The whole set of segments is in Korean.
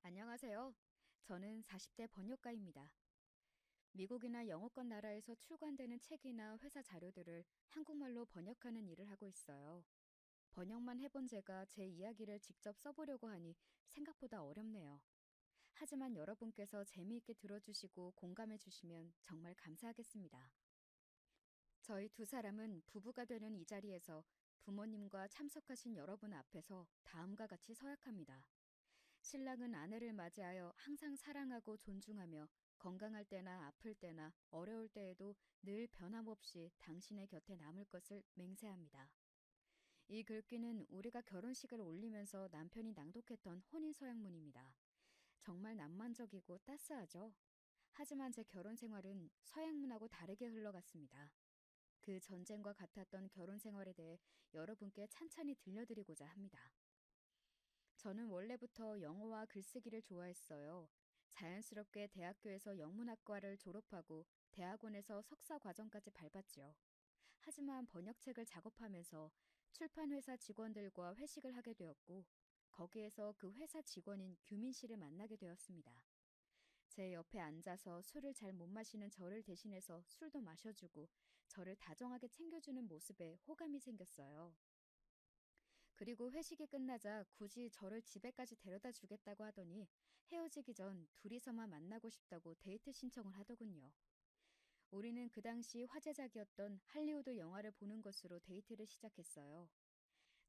안녕하세요. 저는 40대 번역가입니다. 미국이나 영어권 나라에서 출간되는 책이나 회사 자료들을 한국말로 번역하는 일을 하고 있어요. 번역만 해본 제가 제 이야기를 직접 써보려고 하니 생각보다 어렵네요. 하지만 여러분께서 재미있게 들어주시고 공감해주시면 정말 감사하겠습니다. 저희 두 사람은 부부가 되는 이 자리에서 부모님과 참석하신 여러분 앞에서 다음과 같이 서약합니다. 신랑은 아내를 맞이하여 항상 사랑하고 존중하며 건강할 때나 아플 때나 어려울 때에도 늘 변함없이 당신의 곁에 남을 것을 맹세합니다. 이 글귀는 우리가 결혼식을 올리면서 남편이 낭독했던 혼인서약문입니다. 정말 낭만적이고 따스하죠? 하지만 제 결혼 생활은 서약문하고 다르게 흘러갔습니다. 그 전쟁과 같았던 결혼 생활에 대해 여러분께 찬찬히 들려드리고자 합니다. 저는 원래부터 영어와 글쓰기를 좋아했어요. 자연스럽게 대학교에서 영문학과를 졸업하고 대학원에서 석사 과정까지 밟았지요. 하지만 번역책을 작업하면서 출판회사 직원들과 회식을 하게 되었고, 거기에서 그 회사 직원인 규민 씨를 만나게 되었습니다. 제 옆에 앉아서 술을 잘 못 마시는 저를 대신해서 술도 마셔주고, 저를 다정하게 챙겨주는 모습에 호감이 생겼어요. 그리고 회식이 끝나자 굳이 저를 집에까지 데려다 주겠다고 하더니 헤어지기 전 둘이서만 만나고 싶다고 데이트 신청을 하더군요. 우리는 그 당시 화제작이었던 할리우드 영화를 보는 것으로 데이트를 시작했어요.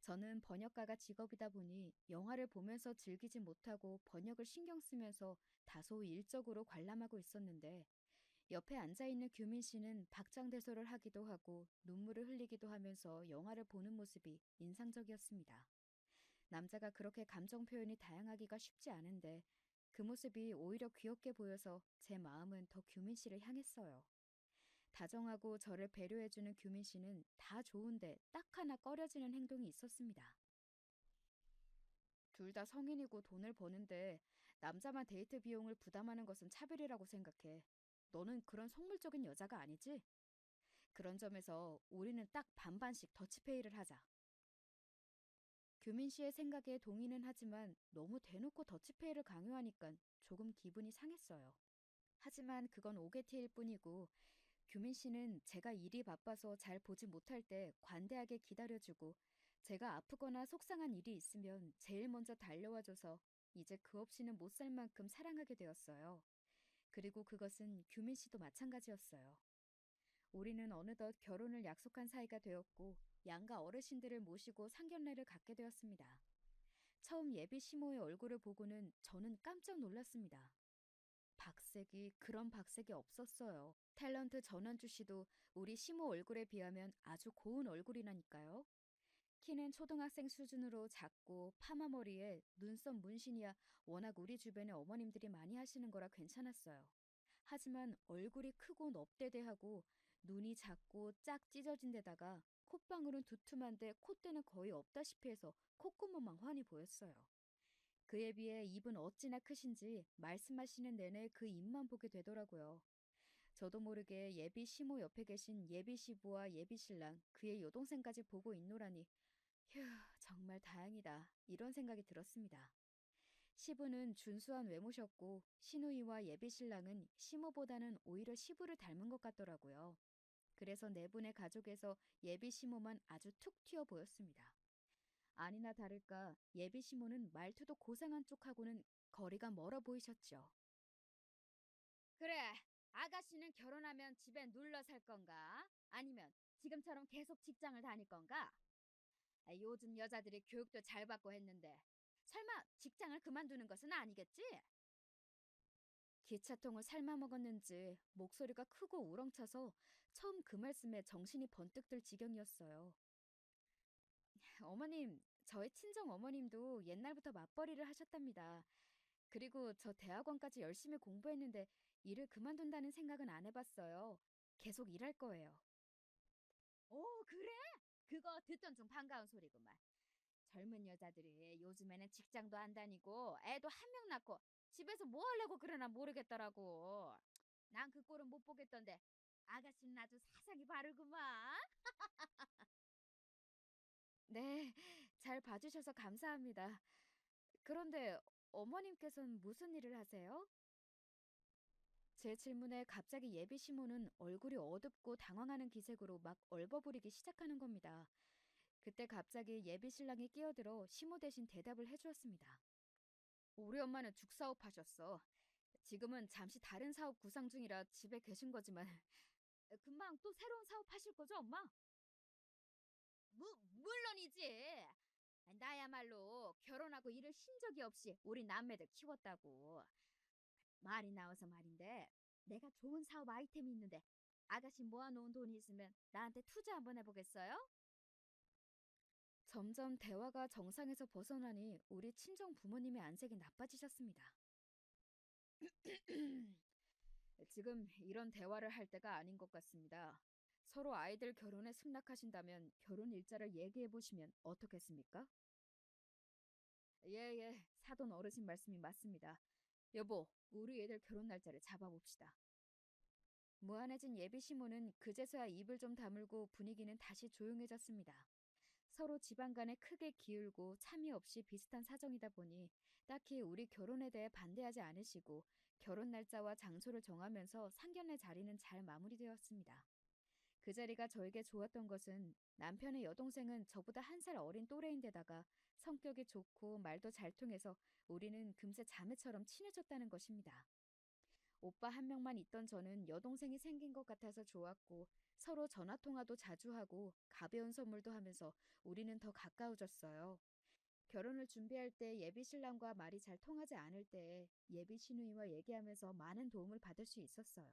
저는 번역가가 직업이다 보니 영화를 보면서 즐기지 못하고 번역을 신경 쓰면서 다소 일적으로 관람하고 있었는데 옆에 앉아있는 규민 씨는 박장대소를 하기도 하고 눈물을 흘리기도 하면서 영화를 보는 모습이 인상적이었습니다. 남자가 그렇게 감정 표현이 다양하기가 쉽지 않은데 그 모습이 오히려 귀엽게 보여서 제 마음은 더 규민 씨를 향했어요. 다정하고 저를 배려해주는 규민 씨는 다 좋은데 딱 하나 꺼려지는 행동이 있었습니다. 둘 다 성인이고 돈을 버는데 남자만 데이트 비용을 부담하는 것은 차별이라고 생각해. 너는 그런 속물적인 여자가 아니지? 그런 점에서 우리는 딱 반반씩 더치페이를 하자. 규민 씨의 생각에 동의는 하지만 너무 대놓고 더치페이를 강요하니까 조금 기분이 상했어요. 하지만 그건 오게티일 뿐이고 규민 씨는 제가 일이 바빠서 잘 보지 못할 때 관대하게 기다려주고 제가 아프거나 속상한 일이 있으면 제일 먼저 달려와줘서 이제 그 없이는 못 살 만큼 사랑하게 되었어요. 그리고 그것은 규민 씨도 마찬가지였어요. 우리는 어느덧 결혼을 약속한 사이가 되었고 양가 어르신들을 모시고 상견례를 갖게 되었습니다. 처음 예비 시모의 얼굴을 보고는 저는 깜짝 놀랐습니다. 박색이 그런 박색이 없었어요. 탤런트 전원주 씨도 우리 시모 얼굴에 비하면 아주 고운 얼굴이라니까요. 키는 초등학생 수준으로 작고 파마 머리에 눈썹 문신이야 워낙 우리 주변에 어머님들이 많이 하시는 거라 괜찮았어요. 하지만 얼굴이 크고 넙대대하고 눈이 작고 짝 찢어진 데다가 콧방울은 두툼한데 콧대는 거의 없다시피 해서 콧구멍만 훤히 보였어요. 그에 비해 입은 어찌나 크신지 말씀하시는 내내 그 입만 보게 되더라고요. 저도 모르게 예비 시모 옆에 계신 예비 시부와 예비 신랑, 그의 여동생까지 보고 있노라니 휴, 정말 다행이다. 이런 생각이 들었습니다. 시부는 준수한 외모셨고 시누이와 예비 신랑은 시모보다는 오히려 시부를 닮은 것 같더라고요. 그래서 네 분의 가족에서 예비 시모만 아주 툭 튀어 보였습니다. 아니나 다를까 예비 시모는 말투도 고상한 쪽하고는 거리가 멀어 보이셨죠. 그래, 아가씨는 결혼하면 집에 눌러 살 건가? 아니면 지금처럼 계속 직장을 다닐 건가? 요즘 여자들이 교육도 잘 받고 했는데 설마 직장을 그만두는 것은 아니겠지? 기차통을 삶아 먹었는지 목소리가 크고 우렁차서 처음 그 말씀에 정신이 번뜩 들 지경이었어요. 어머님, 저희 친정 어머님도 옛날부터 맞벌이를 하셨답니다. 그리고 저 대학원까지 열심히 공부했는데 일을 그만둔다는 생각은 안 해봤어요. 계속 일할 거예요. 오, 그래? 그거 듣던 중 반가운 소리구만. 젊은 여자들이 요즘에는 직장도 안 다니고 애도 한 명 낳고 집에서 뭐 하려고 그러나 모르겠더라고. 난 그 꼴은 못 보겠던데 아가씨는 아주 사상이 바르구만. 네, 잘 봐주셔서 감사합니다. 그런데 어머님께서는 무슨 일을 하세요? 제 질문에 갑자기 예비 시모는 얼굴이 어둡고 당황하는 기색으로 막 얼버무리기 시작하는 겁니다. 그때 갑자기 예비 신랑이 끼어들어 시모 대신 대답을 해주었습니다. 우리 엄마는 죽 사업하셨어. 지금은 잠시 다른 사업 구상 중이라 집에 계신 거지만 금방 또 새로운 사업 하실 거죠, 엄마? 물론이지. 나야말로 결혼하고 일을 쉰 적이 없이 우리 남매들 키웠다고. 말이 나와서 말인데 내가 좋은 사업 아이템이 있는데 아가씨 모아놓은 돈이 있으면 나한테 투자 한번 해보겠어요? 점점 대화가 정상에서 벗어나니 우리 친정 부모님의 안색이 나빠지셨습니다. 지금 이런 대화를 할 때가 아닌 것 같습니다. 서로 아이들 결혼에 승낙하신다면 결혼 일자를 얘기해 보시면 어떻겠습니까? 예, 예. 사돈 어르신 말씀이 맞습니다. 여보, 우리 애들 결혼 날짜를 잡아봅시다. 무한해진 예비 시모는 그제서야 입을 좀 다물고 분위기는 다시 조용해졌습니다. 서로 집안 간에 크게 기울고 참이 없이 비슷한 사정이다 보니 딱히 우리 결혼에 대해 반대하지 않으시고 결혼 날짜와 장소를 정하면서 상견례 자리는 잘 마무리되었습니다. 그 자리가 저에게 좋았던 것은 남편의 여동생은 저보다 한 살 어린 또래인데다가 성격이 좋고 말도 잘 통해서 우리는 금세 자매처럼 친해졌다는 것입니다. 오빠 한 명만 있던 저는 여동생이 생긴 것 같아서 좋았고 서로 전화 통화도 자주 하고 가벼운 선물도 하면서 우리는 더 가까워졌어요. 결혼을 준비할 때 예비 신랑과 말이 잘 통하지 않을 때 예비 시누이와 얘기하면서 많은 도움을 받을 수 있었어요.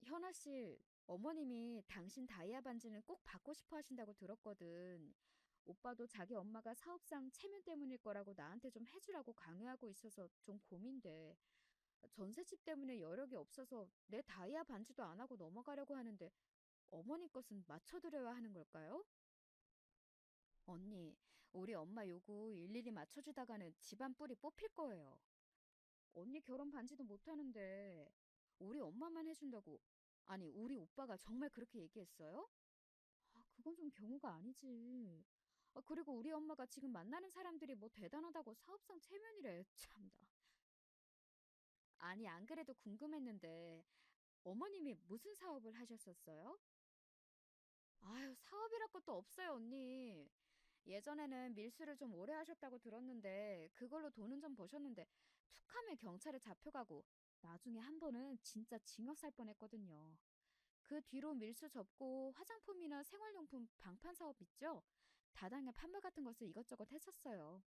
현아 씨, 어머님이 당신 다이아 반지는 꼭 받고 싶어 하신다고 들었거든. 오빠도 자기 엄마가 사업상 체면 때문일 거라고 나한테 좀 해주라고 강요하고 있어서 좀 고민돼. 전셋집 때문에 여력이 없어서 내 다이아 반지도 안 하고 넘어가려고 하는데 어머니 것은 맞춰드려야 하는 걸까요? 언니, 우리 엄마 요구 일일이 맞춰주다가는 집안 뿔이 뽑힐 거예요. 언니 결혼 반지도 못 하는데 우리 엄마만 해준다고. 아니, 우리 오빠가 정말 그렇게 얘기했어요? 그건 좀 경우가 아니지. 그리고 우리 엄마가 지금 만나는 사람들이 뭐 대단하다고 사업상 체면이래. 참나. 아니, 안 그래도 궁금했는데 어머님이 무슨 사업을 하셨었어요? 아유, 사업이랄 것도 없어요, 언니. 예전에는 밀수를 좀 오래 하셨다고 들었는데 그걸로 돈은 좀 버셨는데 툭하면 경찰에 잡혀가고 나중에 한 번은 진짜 징역 살 뻔했거든요. 그 뒤로 밀수 접고 화장품이나 생활용품 방판 사업 있죠? 다당의 판매 같은 것을 이것저것 했었어요.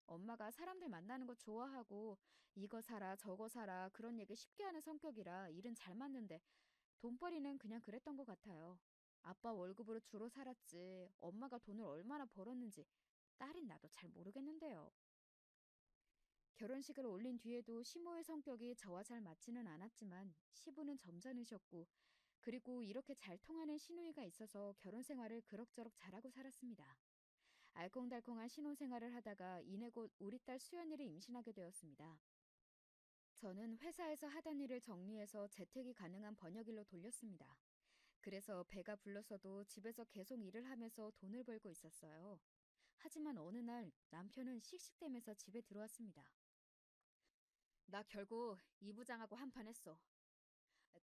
엄마가 사람들 만나는 거 좋아하고 이거 사라 저거 사라 그런 얘기 쉽게 하는 성격이라 일은 잘 맞는데 돈벌이는 그냥 그랬던 것 같아요. 아빠 월급으로 주로 살았지 엄마가 돈을 얼마나 벌었는지 딸인 나도 잘 모르겠는데요. 결혼식을 올린 뒤에도 시모의 성격이 저와 잘 맞지는 않았지만 시부는 점잖으셨고 그리고 이렇게 잘 통하는 시누이가 있어서 결혼 생활을 그럭저럭 잘하고 살았습니다. 알콩달콩한 신혼생활을 하다가 이내 곧 우리 딸 수연이를 임신하게 되었습니다. 저는 회사에서 하던 일을 정리해서 재택이 가능한 번역일로 돌렸습니다. 그래서 배가 불렀어도 집에서 계속 일을 하면서 돈을 벌고 있었어요. 하지만 어느 날 남편은 씩씩대면서 집에 들어왔습니다. 나 결국 이 부장하고 한판 했어.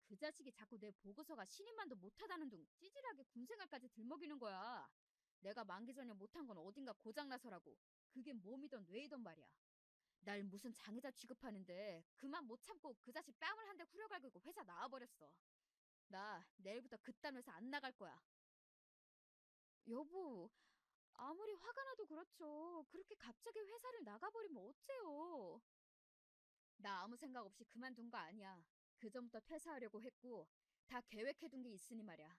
그 자식이 자꾸 내 보고서가 신임만도 못하다는 둥 찌질하게 군생활까지 들먹이는 거야. 내가 만기 전에 못한 건 어딘가 고장나서라고. 그게 몸이던 뇌이던 말이야. 날 무슨 장애자 취급하는데 그만 못 참고 그 자식 뺨을 한 대 후려갈고 회사 나와버렸어. 나 내일부터 그딴 회사 안 나갈 거야. 여보, 아무리 화가 나도 그렇죠. 그렇게 갑자기 회사를 나가버리면 어째요? 나 아무 생각 없이 그만둔 거 아니야. 그 전부터 퇴사하려고 했고 다 계획해둔 게 있으니 말이야.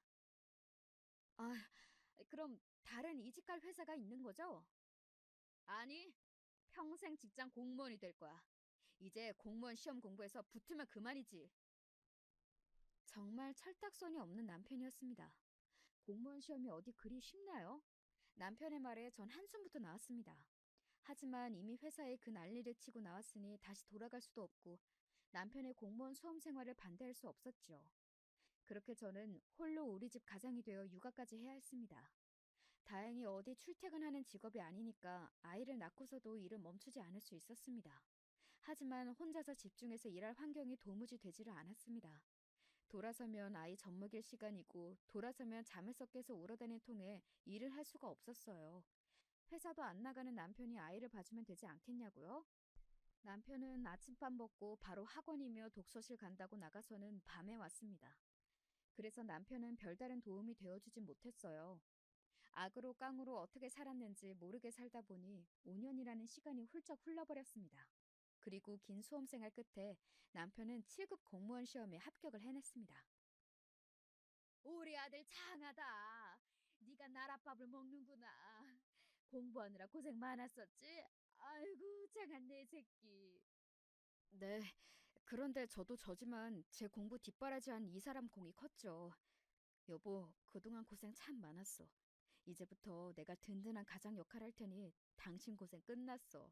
아, 그럼 다른 이직할 회사가 있는 거죠? 아니, 평생 직장 공무원이 될 거야. 이제 공무원 시험 공부해서 붙으면 그만이지. 정말 철딱선이 없는 남편이었습니다. 공무원 시험이 어디 그리 쉽나요? 남편의 말에 전 한숨부터 나왔습니다. 하지만 이미 회사에 그 난리를 치고 나왔으니 다시 돌아갈 수도 없고 남편의 공무원 수험 생활을 반대할 수 없었죠. 그렇게 저는 홀로 우리 집 가장이 되어 육아까지 해야 했습니다. 다행히 어디 출퇴근하는 직업이 아니니까 아이를 낳고서도 일을 멈추지 않을 수 있었습니다. 하지만 혼자서 집중해서 일할 환경이 도무지 되지를 않았습니다. 돌아서면 아이 젖먹일 시간이고 돌아서면 잠에서 깨서 울어대는 통에 일을 할 수가 없었어요. 회사도 안 나가는 남편이 아이를 봐주면 되지 않겠냐고요? 남편은 아침밥 먹고 바로 학원이며 독서실 간다고 나가서는 밤에 왔습니다. 그래서 남편은 별다른 도움이 되어주진 못했어요. 악으로 깡으로 어떻게 살았는지 모르게 살다 보니 5년이라는 시간이 훌쩍 흘러버렸습니다. 그리고 긴 수험 생활 끝에 남편은 7급 공무원 시험에 합격을 해냈습니다. 우리 아들 장하다. 네가 나랏밥을 먹는구나. 공부하느라 고생 많았었지? 아이고, 장한 내 새끼. 네, 그런데 저도 저지만 제 공부 뒷바라지한 이 사람 공이 컸죠. 여보, 그동안 고생 참 많았어. 이제부터 내가 든든한 가장 역할 할 테니 당신 고생 끝났어.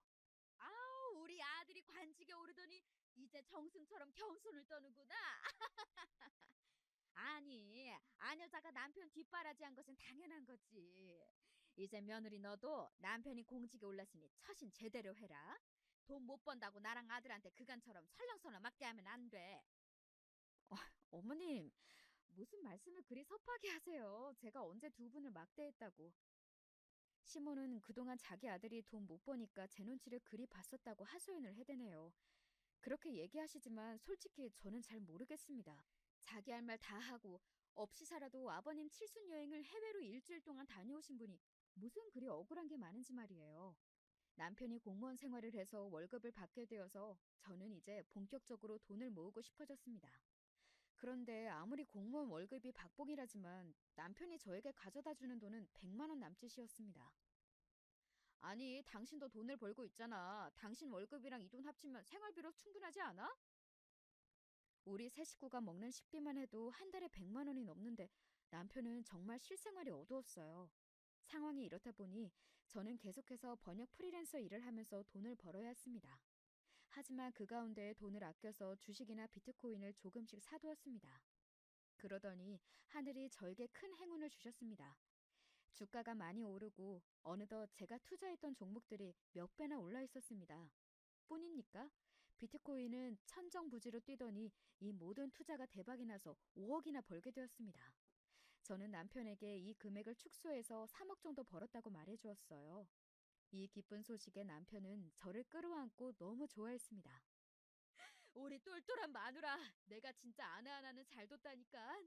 아우, 우리 아들이 관직에 오르더니 이제 정승처럼 경손을 떠는구나. 아니, 아녀자가 남편 뒷바라지한 것은 당연한 거지. 이제 며느리 너도 남편이 공직에 올랐으니 처신 제대로 해라. 돈 못 번다고 나랑 아들한테 그간처럼 설렁설렁 막대하면 안 돼. 어머님, 무슨 말씀을 그리 섭하게 하세요. 제가 언제 두 분을 막대했다고. 시모는 그동안 자기 아들이 돈 못 버니까 제 눈치를 그리 봤었다고 하소연을 해대네요. 그렇게 얘기하시지만 솔직히 저는 잘 모르겠습니다. 자기 할 말 다 하고 없이 살아도 아버님 칠순 여행을 해외로 일주일 동안 다녀오신 분이 무슨 그리 억울한 게 많은지 말이에요. 남편이 공무원 생활을 해서 월급을 받게 되어서 저는 이제 본격적으로 돈을 모으고 싶어졌습니다. 그런데 아무리 공무원 월급이 박봉이라지만 남편이 저에게 가져다 주는 돈은 100만 원 남짓이었습니다. 아니, 당신도 돈을 벌고 있잖아. 당신 월급이랑 이 돈 합치면 생활비로 충분하지 않아? 우리 세 식구가 먹는 식비만 해도 한 달에 100만 원이 넘는데 남편은 정말 실생활이 어두웠어요. 상황이 이렇다 보니 저는 계속해서 번역 프리랜서 일을 하면서 돈을 벌어야 했습니다. 하지만 그 가운데 돈을 아껴서 주식이나 비트코인을 조금씩 사두었습니다. 그러더니 하늘이 저에게 큰 행운을 주셨습니다. 주가가 많이 오르고 어느덧 제가 투자했던 종목들이 몇 배나 올라 있었습니다. 뿐입니까? 비트코인은 천정부지로 뛰더니 이 모든 투자가 대박이 나서 5억이나 벌게 되었습니다. 저는 남편에게 이 금액을 축소해서 3억 정도 벌었다고 말해주었어요. 이 기쁜 소식에 남편은 저를 끌어안고 너무 좋아했습니다. 우리 똘똘한 마누라, 내가 진짜 아내 하나는 잘 뒀다니까.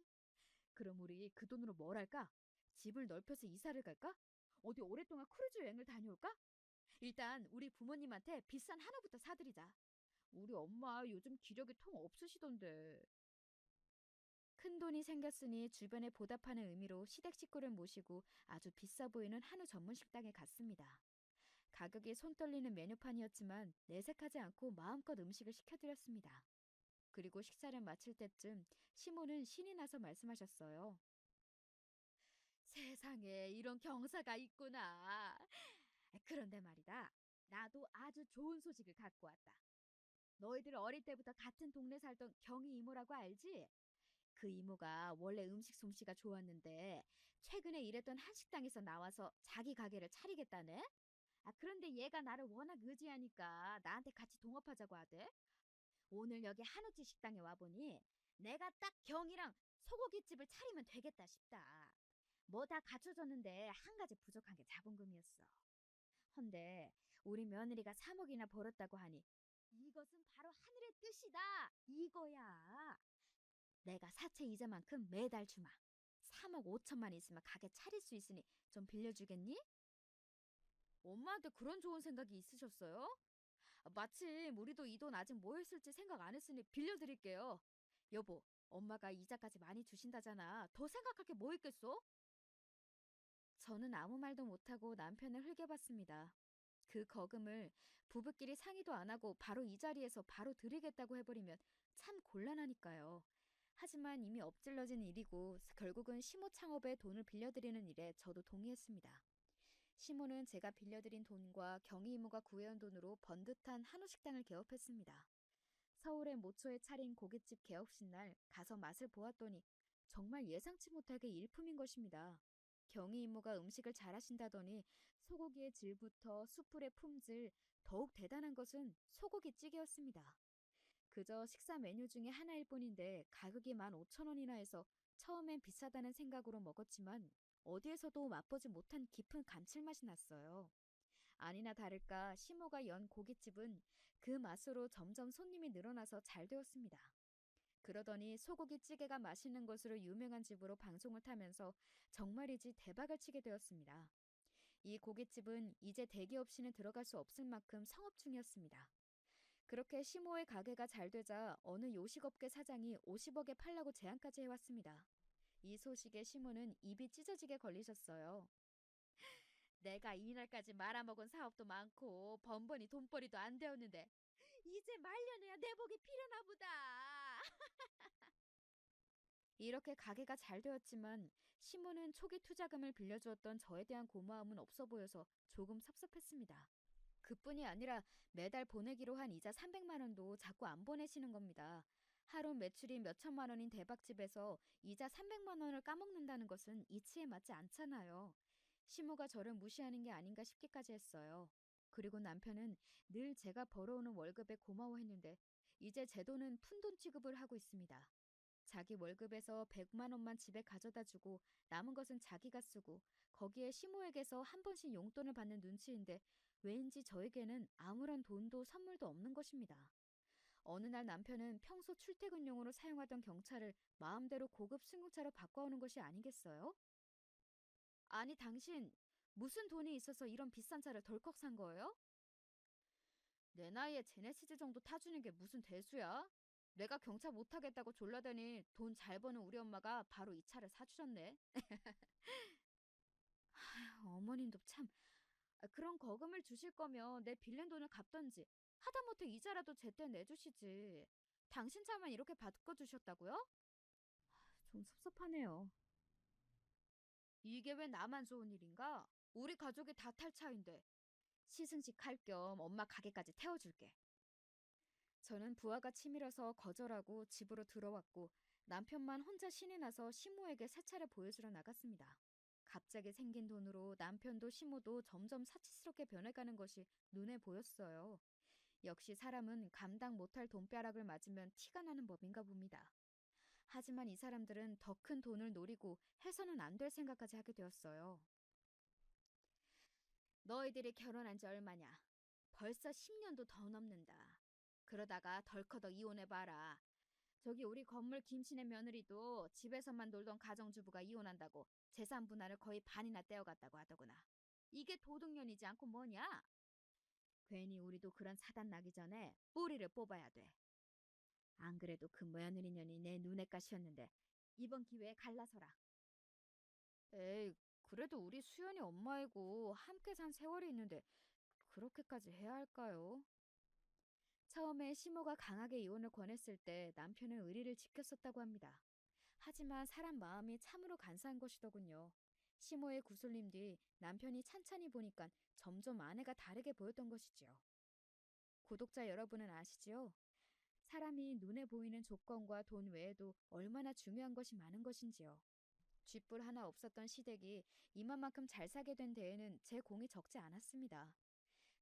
그럼 우리 그 돈으로 뭘 할까? 집을 넓혀서 이사를 갈까? 어디 오랫동안 크루즈 여행을 다녀올까? 일단 우리 부모님한테 비싼 한우부터 사드리자. 우리 엄마 요즘 기력이 통 없으시던데. 큰 돈이 생겼으니 주변에 보답하는 의미로 시댁 식구를 모시고 아주 비싸 보이는 한우 전문 식당에 갔습니다. 가격이 손 떨리는 메뉴판이었지만 내색하지 않고 마음껏 음식을 시켜드렸습니다. 그리고 식사를 마칠 때쯤 시모는 신이 나서 말씀하셨어요. 세상에 이런 경사가 있구나. 그런데 말이다. 나도 아주 좋은 소식을 갖고 왔다. 너희들 어릴 때부터 같은 동네 살던 경희 이모라고 알지? 그 이모가 원래 음식 솜씨가 좋았는데 최근에 일했던 한식당에서 나와서 자기 가게를 차리겠다네? 그런데 얘가 나를 워낙 의지하니까 나한테 같이 동업하자고 하대. 오늘 여기 한우집 식당에 와보니 내가 딱 경이랑 소고기집을 차리면 되겠다 싶다. 뭐 다 갖춰졌는데 한 가지 부족한 게 자본금이었어. 헌데 우리 며느리가 3억이나 벌었다고 하니 이것은 바로 하늘의 뜻이다. 이거야. 내가 사채 이자만큼 매달 주마. 3억 5천만 있으면 가게 차릴 수 있으니 좀 빌려주겠니? 엄마한테 그런 좋은 생각이 있으셨어요? 마침 우리도 이 돈 아직 뭐 했을지 생각 안 했으니 빌려드릴게요. 여보, 엄마가 이자까지 많이 주신다잖아. 더 생각할 게 뭐 있겠어? 저는 아무 말도 못하고 남편을 흘겨봤습니다. 그 거금을 부부끼리 상의도 안 하고 바로 이 자리에서 바로 드리겠다고 해버리면 참 곤란하니까요. 하지만 이미 엎질러진 일이고 결국은 시모 창업에 돈을 빌려드리는 일에 저도 동의했습니다. 시모는 제가 빌려드린 돈과 경희 이모가 구해온 돈으로 번듯한 한우식당을 개업했습니다. 서울의 모초에 차린 고깃집 개업식 날 가서 맛을 보았더니 정말 예상치 못하게 일품인 것입니다. 경희 이모가 음식을 잘하신다더니 소고기의 질부터 숯불의 품질, 더욱 대단한 것은 소고기 찌개였습니다. 그저 식사 메뉴 중에 하나일 뿐인데 가격이 15,000원이나 해서 처음엔 비싸다는 생각으로 먹었지만 어디에서도 맛보지 못한 깊은 감칠맛이 났어요. 아니나 다를까 시모가 연 고깃집은 그 맛으로 점점 손님이 늘어나서 잘 되었습니다. 그러더니 소고기 찌개가 맛있는 것으로 유명한 집으로 방송을 타면서 정말이지 대박을 치게 되었습니다. 이 고깃집은 이제 대기 없이는 들어갈 수 없을 만큼 성업 중이었습니다. 그렇게 시모의 가게가 잘 되자 어느 요식업계 사장이 50억에 팔라고 제안까지 해왔습니다. 이 소식에 시모는 입이 찢어지게 걸리셨어요. 내가 이날까지 말아먹은 사업도 많고 번번이 돈벌이도 안 되었는데 이제 말년에야 내 복이 필요나 보다. 이렇게 가게가 잘 되었지만 시모는 초기 투자금을 빌려주었던 저에 대한 고마움은 없어 보여서 조금 섭섭했습니다. 그뿐이 아니라 매달 보내기로 한 이자 300만 원도 자꾸 안 보내시는 겁니다. 하루 매출이 몇 천만 원인 대박집에서 이자 300만 원을 까먹는다는 것은 이치에 맞지 않잖아요. 시모가 저를 무시하는 게 아닌가 싶기까지 했어요. 그리고 남편은 늘 제가 벌어오는 월급에 고마워했는데 이제 제 돈은 푼돈 취급을 하고 있습니다. 자기 월급에서 100만 원만 집에 가져다 주고 남은 것은 자기가 쓰고 거기에 시모에게서 한 번씩 용돈을 받는 눈치인데 왠지 저에게는 아무런 돈도 선물도 없는 것입니다. 어느 날 남편은 평소 출퇴근용으로 사용하던 경차를 마음대로 고급 승용차로 바꿔오는 것이 아니겠어요? 아니, 당신 무슨 돈이 있어서 이런 비싼 차를 덜컥 산 거예요? 내 나이에 제네시스 정도 타주는 게 무슨 대수야? 내가 경차 못 타겠다고 졸라대니 돈 잘 버는 우리 엄마가 바로 이 차를 사주셨네. 어머님도 참. 그런 거금을 주실 거면 내 빌린 돈을 갚던지 하다못해 이자라도 제때 내주시지. 당신 차만 이렇게 바꿔주셨다고요? 좀 섭섭하네요. 이게 왜 나만 좋은 일인가? 우리 가족이 다 탈 차인데. 시승식 할 겸 엄마 가게까지 태워줄게. 저는 부하가 치밀어서 거절하고 집으로 들어왔고 남편만 혼자 신이 나서 시모에게 새 차를 보여주러 나갔습니다. 갑자기 생긴 돈으로 남편도 시모도 점점 사치스럽게 변해가는 것이 눈에 보였어요. 역시 사람은 감당 못할 돈벼락을 맞으면 티가 나는 법인가 봅니다. 하지만 이 사람들은 더 큰 돈을 노리고 해서는 안 될 생각까지 하게 되었어요. 너희들이 결혼한 지 얼마냐? 벌써 10년도 더 넘는다. 그러다가 덜커덕 이혼해봐라. 저기 우리 건물 김씨네 며느리도 집에서만 놀던 가정주부가 이혼한다고 재산 분할을 거의 반이나 떼어갔다고 하더구나. 이게 도둑년이지 않고 뭐냐? 괜히 우리도 그런 사단 나기 전에 뿌리를 뽑아야 돼. 안 그래도 그 며느리년이 내 눈엣 가시였는데 이번 기회에 갈라서라. 에이, 그래도 우리 수연이 엄마이고 함께 산 세월이 있는데 그렇게까지 해야 할까요? 처음에 시모가 강하게 이혼을 권했을 때 남편은 의리를 지켰었다고 합니다. 하지만 사람 마음이 참으로 간사한 것이더군요. 시모의 구슬림 뒤 남편이 찬찬히 보니까 점점 아내가 다르게 보였던 것이지요. 구독자 여러분은 아시지요? 사람이 눈에 보이는 조건과 돈 외에도 얼마나 중요한 것이 많은 것인지요. 쥐뿔 하나 없었던 시댁이 이만큼 잘 사게 된 데에는 제 공이 적지 않았습니다.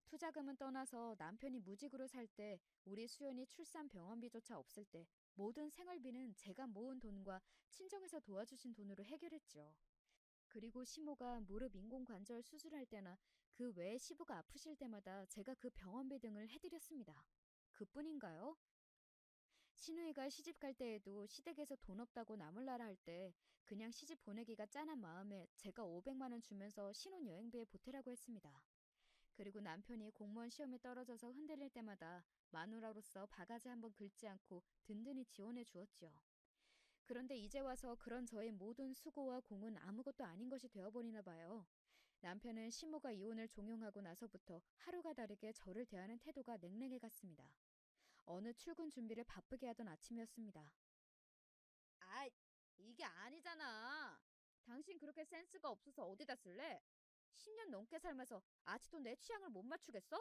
투자금은 떠나서 남편이 무직으로 살 때, 우리 수연이 출산 병원비조차 없을 때 모든 생활비는 제가 모은 돈과 친정에서 도와주신 돈으로 해결했죠. 그리고 시모가 무릎 인공관절 수술할 때나 그 외에 시부가 아프실 때마다 제가 그 병원비 등을 해드렸습니다. 그뿐인가요? 시누이가 시집 갈 때에도 시댁에서 돈 없다고 나몰라라 할 때 그냥 시집 보내기가 짠한 마음에 제가 500만 원 주면서 신혼여행비에 보태라고 했습니다. 그리고 남편이 공무원 시험에 떨어져서 흔들릴 때마다 마누라로서 바가지 한번 긁지 않고 든든히 지원해 주었지요. 그런데 이제 와서 그런 저의 모든 수고와 공은 아무것도 아닌 것이 되어버리나 봐요. 남편은 시모가 이혼을 종용하고 나서부터 하루가 다르게 저를 대하는 태도가 냉랭해 갔습니다. 어느 출근 준비를 바쁘게 하던 아침이었습니다. 아, 이게 아니잖아. 당신 그렇게 센스가 없어서 어디다 쓸래? 10년 넘게 살면서 아직도 내 취향을 못 맞추겠어?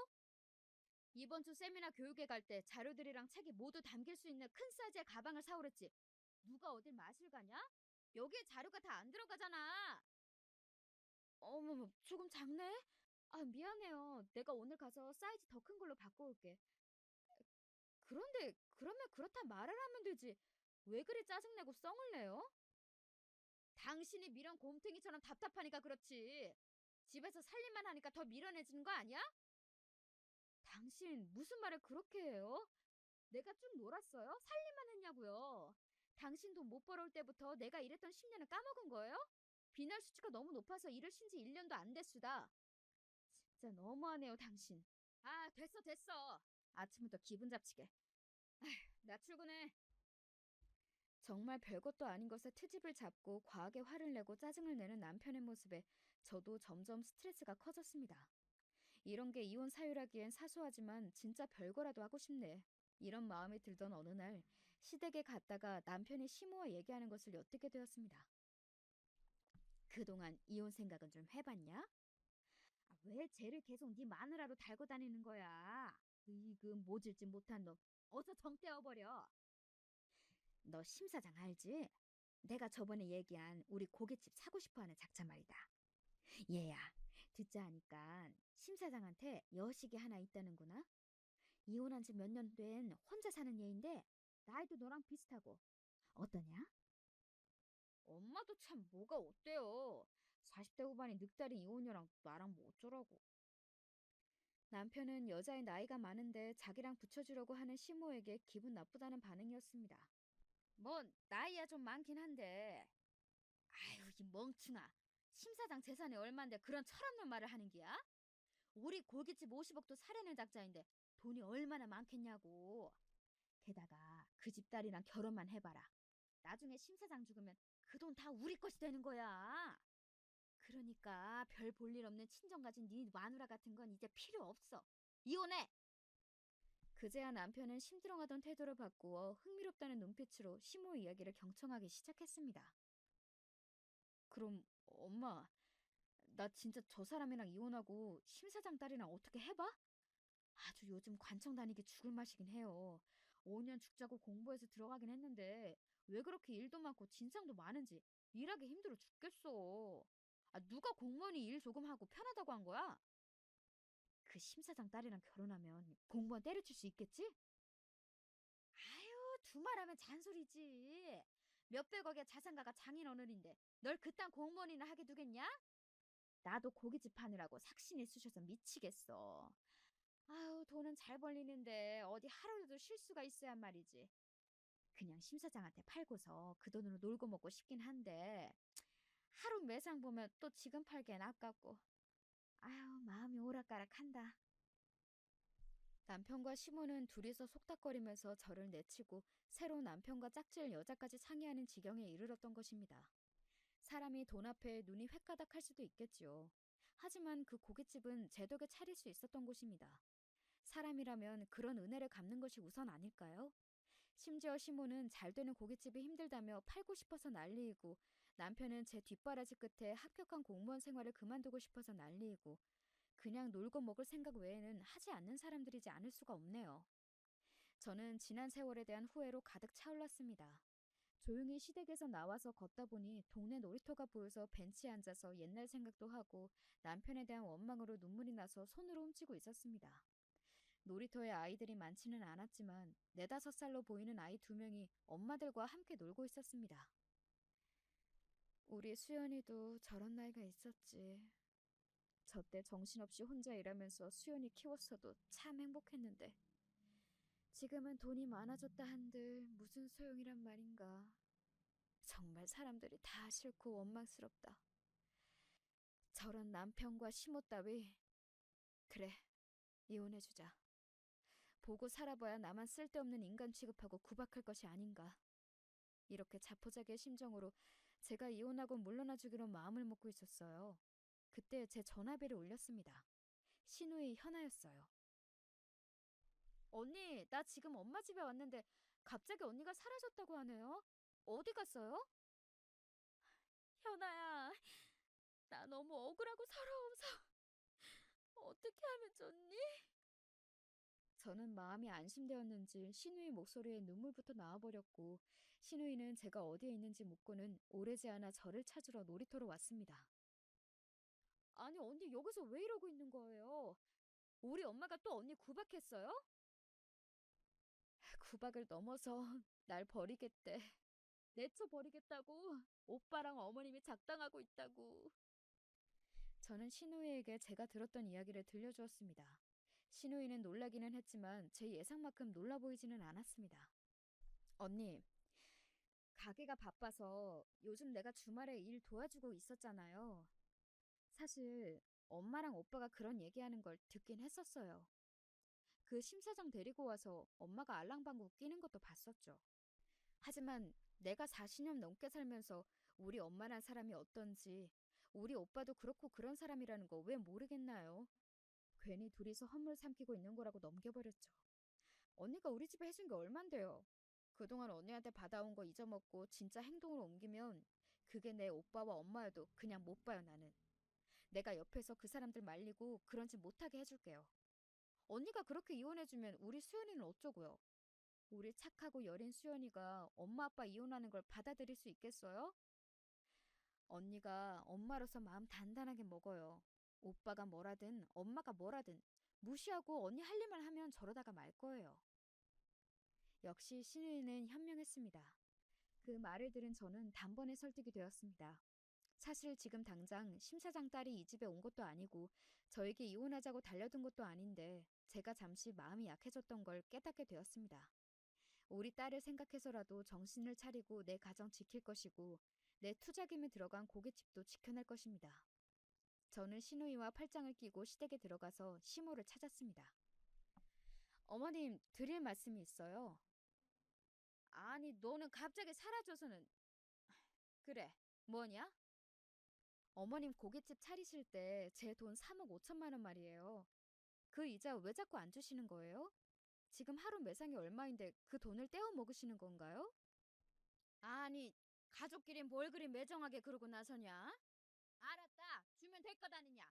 이번 주 세미나 교육에 갈 때 자료들이랑 책이 모두 담길 수 있는 큰 사이즈의 가방을 사오랬지. 누가 어딜 마실 가냐? 여기에 자료가 다 안 들어가잖아. 어머머, 조금 작네? 아, 미안해요. 내가 오늘 가서 사이즈 더 큰 걸로 바꿔올게. 그런데, 그러면 그렇다 말을 하면 되지. 왜 그리 짜증내고 썽을 내요? 당신이 미련 곰탱이처럼 답답하니까 그렇지. 집에서 살림만 하니까 더 미련해지는 거 아니야? 당신 무슨 말을 그렇게 해요? 내가 쭉 놀았어요? 살림만 했냐고요? 당신 돈 못 벌어올 때부터 내가 일했던 10년을 까먹은 거예요? 비날 수치가 너무 높아서 일을 쉰 지 1년도 안 됐수다. 진짜 너무하네요, 당신. 아, 됐어, 됐어. 아침부터 기분 잡치게. 나 출근해. 정말 별것도 아닌 것에 트집을 잡고 과하게 화를 내고 짜증을 내는 남편의 모습에 저도 점점 스트레스가 커졌습니다. 이런 게 이혼 사유라기엔 사소하지만 진짜 별거라도 하고 싶네. 이런 마음이 들던 어느 날 시댁에 갔다가 남편이 시모와 얘기하는 것을 엿듣게 되었습니다. 그동안 이혼 생각은 좀 해봤냐? 아, 왜 쟤를 계속 네 마누라로 달고 다니는 거야? 으이그 모질지 못한 놈. 어서 정 떼어버려. 너 심 사장 알지? 내가 저번에 얘기한 우리 고깃집 사고 싶어하는 작자 말이다. 얘야, 듣자 하니까 심 사장한테 여식이 하나 있다는구나. 이혼한 지 몇 년 된 혼자 사는 얘인데 나이도 너랑 비슷하고 어떠냐? 엄마도 참 뭐가 어때요? 40대 후반이 늑다리 이혼녀랑 나랑 뭐 어쩌라고. 남편은 여자의 나이가 많은데 자기랑 붙여주려고 하는 시모에게 기분 나쁘다는 반응이었습니다. 뭐 나이야 좀 많긴 한데 아유 이 멍충아 심 사장 재산이 얼만데 그런 철없는 말을 하는 기야? 우리 고깃집 50억도 사려낸 작자인데 돈이 얼마나 많겠냐고. 게다가 그 집 딸이랑 결혼만 해봐라. 나중에 심 사장 죽으면 그 돈 다 우리 것이 되는 거야. 그러니까 별 볼 일 없는 친정 가진 네 마누라 같은 건 이제 필요 없어. 이혼해! 그제야 남편은 심드렁하던 태도를 바꾸어 흥미롭다는 눈빛으로 시모 이야기를 경청하기 시작했습니다. 그럼 엄마, 나 진짜 저 사람이랑 이혼하고 심 사장 딸이랑 어떻게 해봐? 아주 요즘 관청 다니기 죽을 맛이긴 해요. 5년 죽자고 공부해서 들어가긴 했는데 왜 그렇게 일도 많고 진상도 많은지 일하기 힘들어 죽겠어. 아, 누가 공무원이 일 조금 하고 편하다고 한 거야? 그 심사장 딸이랑 결혼하면 공무원 때려칠 수 있겠지? 아유, 두말하면 잔소리지. 몇백억의 자산가가 장인어른인데 널 그딴 공무원이나 하게 두겠냐? 나도 고깃집 하느라고 삭신이 쑤셔서 미치겠어. 아유, 돈은 잘 벌리는데 어디 하루라도 쉴 수가 있어야 말이지. 그냥 심 사장한테 팔고서 그 돈으로 놀고 먹고 싶긴 한데 하루 매상 보면 또 지금 팔기엔 아깝고. 아유, 마음이 오락가락한다. 남편과 시모는 둘이서 속닥거리면서 저를 내치고 새로 남편과 짝질 여자까지 상의하는 지경에 이르렀던 것입니다. 사람이 돈 앞에 눈이 횟가닥할 수도 있겠지요. 하지만 그 고깃집은 제 덕에 차릴 수 있었던 곳입니다. 사람이라면 그런 은혜를 갚는 것이 우선 아닐까요? 심지어 시모는 잘 되는 고깃집이 힘들다며 팔고 싶어서 난리이고 남편은 제 뒷바라지 끝에 합격한 공무원 생활을 그만두고 싶어서 난리이고 그냥 놀고 먹을 생각 외에는 하지 않는 사람들이지 않을 수가 없네요. 저는 지난 세월에 대한 후회로 가득 차올랐습니다. 조용히 시댁에서 나와서 걷다 보니 동네 놀이터가 보여서 벤치에 앉아서 옛날 생각도 하고 남편에 대한 원망으로 눈물이 나서 손으로 훔치고 있었습니다. 놀이터에 아이들이 많지는 않았지만 4~5살로 보이는 아이 2명이 엄마들과 함께 놀고 있었습니다. 우리 수연이도 저런 나이가 있었지. 저 때 정신없이 혼자 일하면서 수연이 키웠어도 참 행복했는데 지금은 돈이 많아졌다 한들 무슨 소용이란 말인가. 정말 사람들이 다 싫고 원망스럽다. 저런 남편과 시모 따위. 그래, 이혼해주자. 보고 살아봐야 나만 쓸데없는 인간 취급하고 구박할 것이 아닌가. 이렇게 자포자기의 심정으로 제가 이혼하고 물러나 주기로 마음을 먹고 있었어요. 그때 제 전화벨이 울렸습니다. 신우이 현아였어요. 언니, 나 지금 엄마 집에 왔는데 갑자기 언니가 사라졌다고 하네요. 어디 갔어요? 현아야, 나 너무 억울하고 서러워서 어떻게 하면 좋니? 저는 마음이 안심되었는지 신우이 목소리에 눈물부터 나와버렸고 신우이는 제가 어디에 있는지 묻고는 오래지 않아 저를 찾으러 놀이터로 왔습니다. 아니, 언니 여기서 왜 이러고 있는 거예요? 우리 엄마가 또 언니 구박했어요? 구박을 넘어서 날 버리겠대. 내쳐 버리겠다고. 오빠랑 어머님이 작당하고 있다고. 저는 신우이에게 제가 들었던 이야기를 들려주었습니다. 신우이는 놀라기는 했지만 제 예상만큼 놀라 보이지는 않았습니다. 언니, 가게가 바빠서 요즘 내가 주말에 일 도와주고 있었잖아요. 사실 엄마랑 오빠가 그런 얘기하는 걸 듣긴 했었어요. 그 심사장 데리고 와서 엄마가 알랑방구 끼는 것도 봤었죠. 하지만 내가 40년 넘게 살면서 우리 엄마란 사람이 어떤지, 우리 오빠도 그렇고 그런 사람이라는 거 왜 모르겠나요? 괜히 둘이서 헛물 삼키고 있는 거라고 넘겨버렸죠. 언니가 우리 집에 해준 게 얼만데요? 그동안 언니한테 받아온 거 잊어먹고 진짜 행동으로 옮기면 그게 내 오빠와 엄마여도 그냥 못 봐요, 나는. 내가 옆에서 그 사람들 말리고 그런 짓 못하게 해줄게요. 언니가 그렇게 이혼해주면 우리 수연이는 어쩌고요? 우리 착하고 여린 수연이가 엄마 아빠 이혼하는 걸 받아들일 수 있겠어요? 언니가 엄마로서 마음 단단하게 먹어요. 오빠가 뭐라든 엄마가 뭐라든 무시하고 언니 할 일만 하면 저러다가 말 거예요. 역시 신우이는 현명했습니다. 그 말을 들은 저는 단번에 설득이 되었습니다. 사실 지금 당장 심 사장 딸이 이 집에 온 것도 아니고 저에게 이혼하자고 달려든 것도 아닌데 제가 잠시 마음이 약해졌던 걸 깨닫게 되었습니다. 우리 딸을 생각해서라도 정신을 차리고 내 가정 지킬 것이고 내 투자금이 들어간 고깃집도 지켜낼 것입니다. 저는 신우이와 팔짱을 끼고 시댁에 들어가서 시모를 찾았습니다. 어머님, 드릴 말씀이 있어요. 아니, 너는 갑자기 사라져서는... 그래, 뭐냐? 어머님 고깃집 차리실 때 제 돈 3억 5천만 원 말이에요. 그 이자 왜 자꾸 안 주시는 거예요? 지금 하루 매상이 얼마인데 그 돈을 떼어 먹으시는 건가요? 아니, 가족끼리 뭘 그리 매정하게 그러고 나서냐? 알았다. 주면 될 것 아니냐?